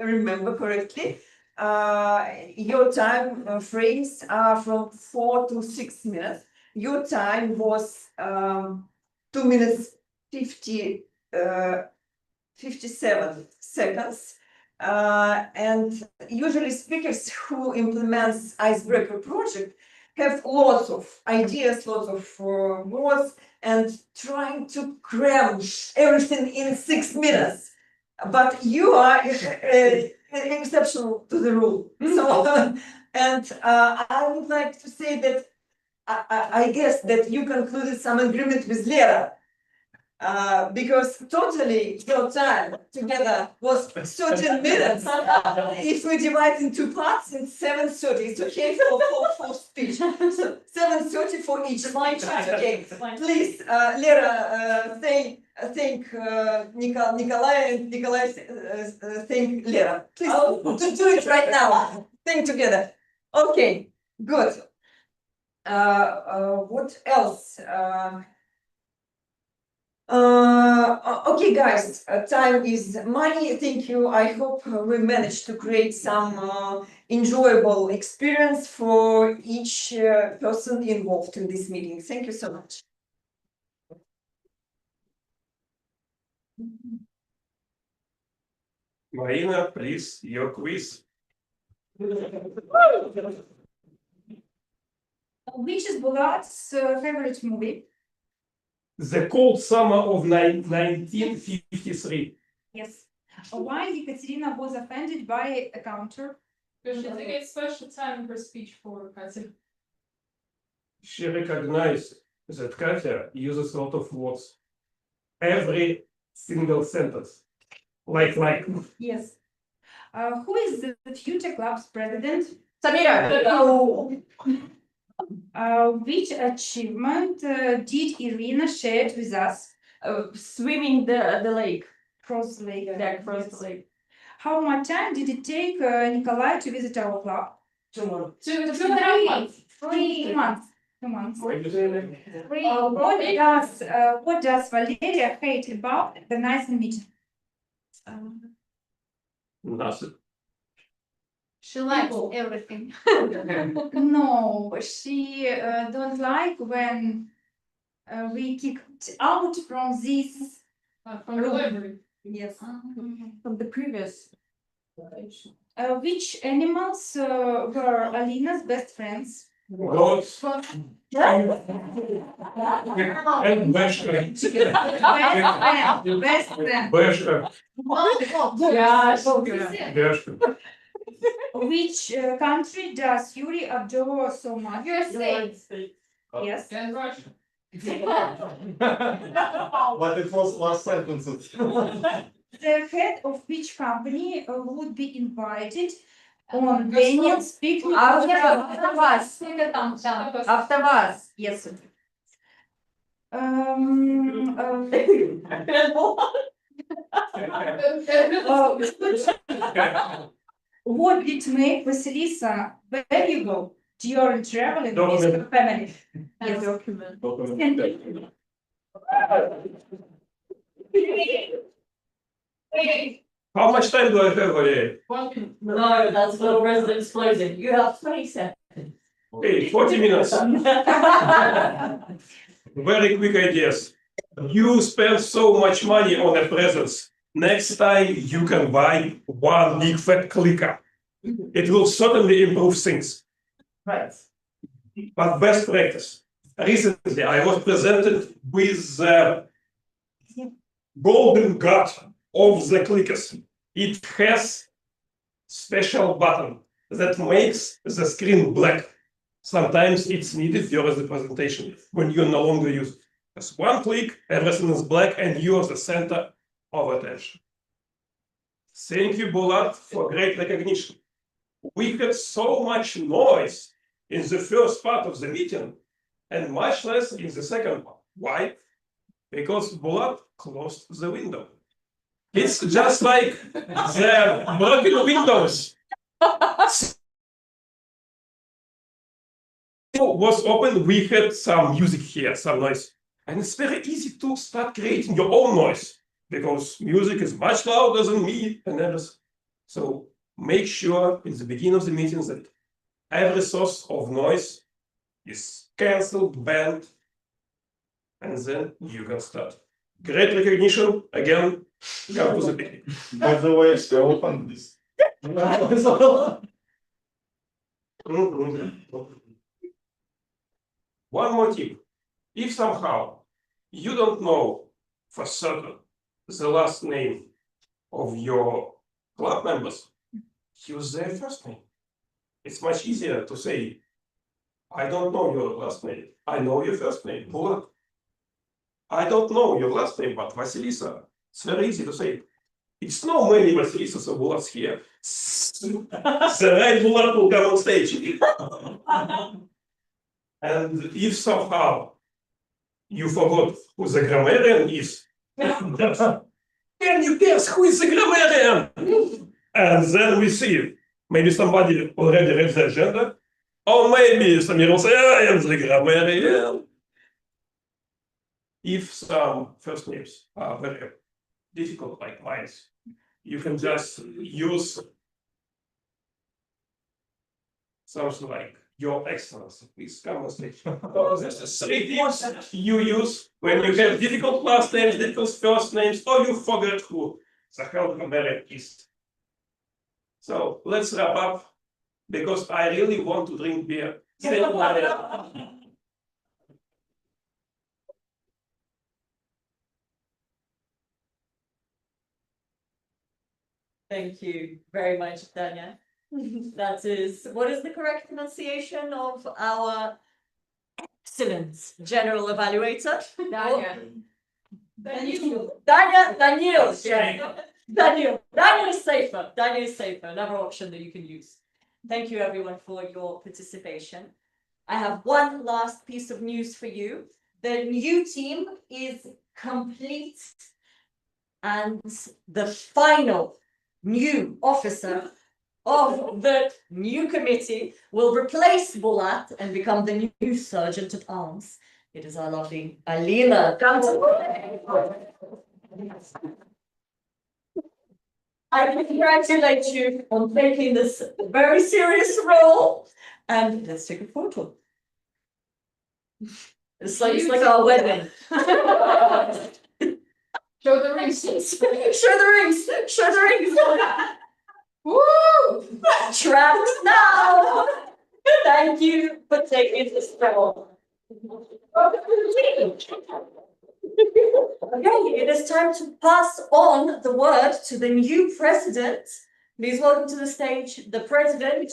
remember correctly, your time frames are from 4 to 6 minutes. Your time was 2 minutes 57 seconds. And usually speakers who implements icebreaker project have lots of ideas, lots of words, and trying to cram everything in 6 minutes. But you are exceptional to the rule. So, and I would like to say that I guess that you concluded some agreement with Lera. Because totally your time together was 13 minutes. If we divide in 2 parts, it's 7:30. It's okay for speech. So 7:30 for each. Okay. Please, Lera, thank Nikolai, and Nikolai thank Lera. Please do it right now. Think together. Okay, good. What else? Okay, guys, time is money. Thank you. I hope we managed to create some enjoyable experience for each person involved in this meeting. Thank you so much. Marina, please, your quiz. Which is Bulat's favorite movie? The Cold Summer of 1953. Yes. Why Ekaterina was offended by a counter? Because she gets special time in her speech for Katya. She recognized that Katya uses a lot of words. Every single sentence. Like. Yes. Who is the Future Club's president? Samira. Which achievement did Irina share with us? Swimming the lake. Cross the lake. Cross the lake. How much time did it take Nikolai to visit our club? 2 months. 3 months. 3 months. 2 months. What does Valeria hate about the nice meeting? Nothing. She likes everything. No, she don't like when we kicked out from this From the library. yes From the previous. which animals were Alina's best friends? Goats. And Beshka. Best friend. Beshka. Beshka. Which country does Yuri adore so much? USA. Yes. And Russia. But it was last sentence. The head of which company would be invited on Daniel's speaking after вас. After вас, yes. What did make Vasilisa valuable during traveling with her family? Yes. How much time do I have? No, that's for the president's closing. You have 20 seconds. Okay, 40 minutes. Very quick ideas. You spend so much money on a presents. Next time you can buy one big fat clicker. It will certainly improve things. Right. But best practice. Recently, I was presented with the golden god of the clickers. It has special button that makes the screen black. Sometimes it's needed during the presentation when you no longer use it. Just one click, everything is black, and you are the center of attention. Thank you, Bulat, for great recognition. We had so much noise in the first part of the meeting and much less in the second part. Why? Because Bulat closed the window. It's just like the broken windows. Was open, we had some music here, some noise. And it's very easy to start creating your own noise because music is much louder than me and others. So make sure in the beginning of the meeting that every source of noise is cancelled, banned, and then you can start. Great recognition. Again, come to the beginning. By the way, still open this. One more tip. If somehow you don't know for certain the last name of your club members, use their first name. It's much easier to say, I don't know your last name. I know your first name, Bulat. I don't know your last name, but Vasilisa. It's very easy to say. It's not many Vasilisas or Bulats here. The right Bulat will come on stage. And if somehow you forgot who the grammarian is, can you guess who is the grammarian? And then we see, maybe somebody already read the agenda, or maybe Samir will say, I am the grammarian. If some first names are very difficult, like mine, you can just use something like, Your Excellency, please come on stage. So this is 3 things you use when you have difficult last names, difficult first names, or you forget who the hell grammarian is. So let's wrap up because I really want to drink beer. Thank you very much, Dania. That is, what is the correct pronunciation of our excellent general evaluator? Daniel. Daniel. Daniel is safer. Daniel is safer. Another option that you can use. Thank you, everyone, for your participation. I have one last piece of news for you. The new team is complete, and the final new officer of the new committee will replace Bulat and become the new sergeant at arms. It is our lovely Alina. I congratulate you on taking this very serious role, and let's take a photo. It's like our wedding. Show the rings. Show the rings. Show the rings. Woo! Trapped now. Thank you for taking this role. Okay, it is time to pass on the word to the new president. Please welcome to the stage the president.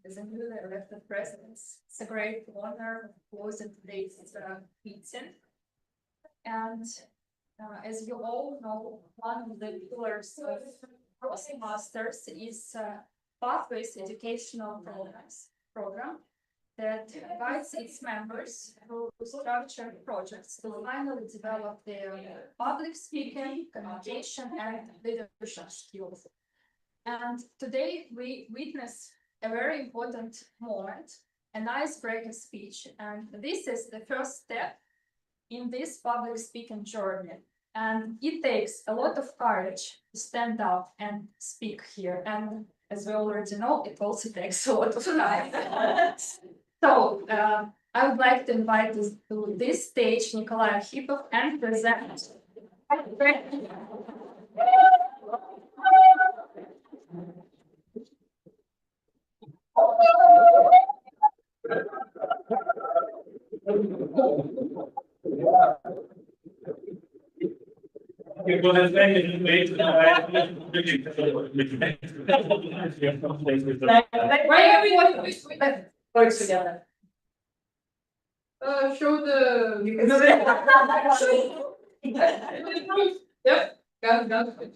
as a newly elected president. It's a great honor of closing today's meeting. And as you all know, one of the pillars of Toastmasters is Pathways Educational program that guides its members through structured projects to finally develop their public speaking, communication, and leadership skills. And today we witness a very important moment, an icebreaker speech. And this is the first step in this public speaking journey. And it takes a lot of courage to stand up and speak here. And as we already know, it also takes a lot of time. So I would like to invite us to this stage Nikolai Arkhipov and present. Why everyone Works together. show the. Yep, got it.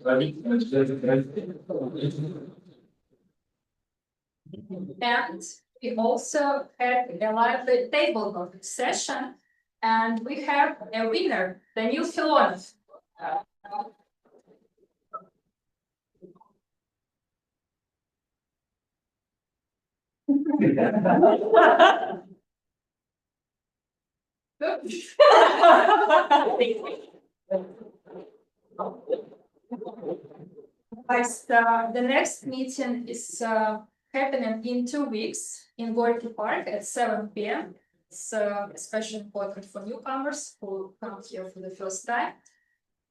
And we also had a lively table talk session, and we have a winner, the new Filonov. The next meeting is happening in 2 weeks in Gorky Park at 7 p.m. It's especially important for newcomers who come here for the first time.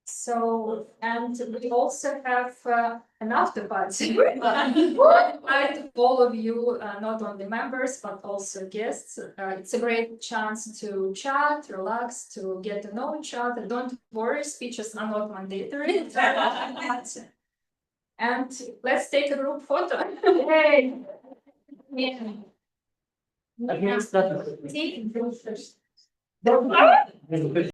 So, and we also have an after party. I invite all of you, not only members, but also guests. It's a great chance to chat, relax, to get to know each other. Don't worry, speeches are not mandatory. And let's take a group photo. Hey. Yeah. That means that. See?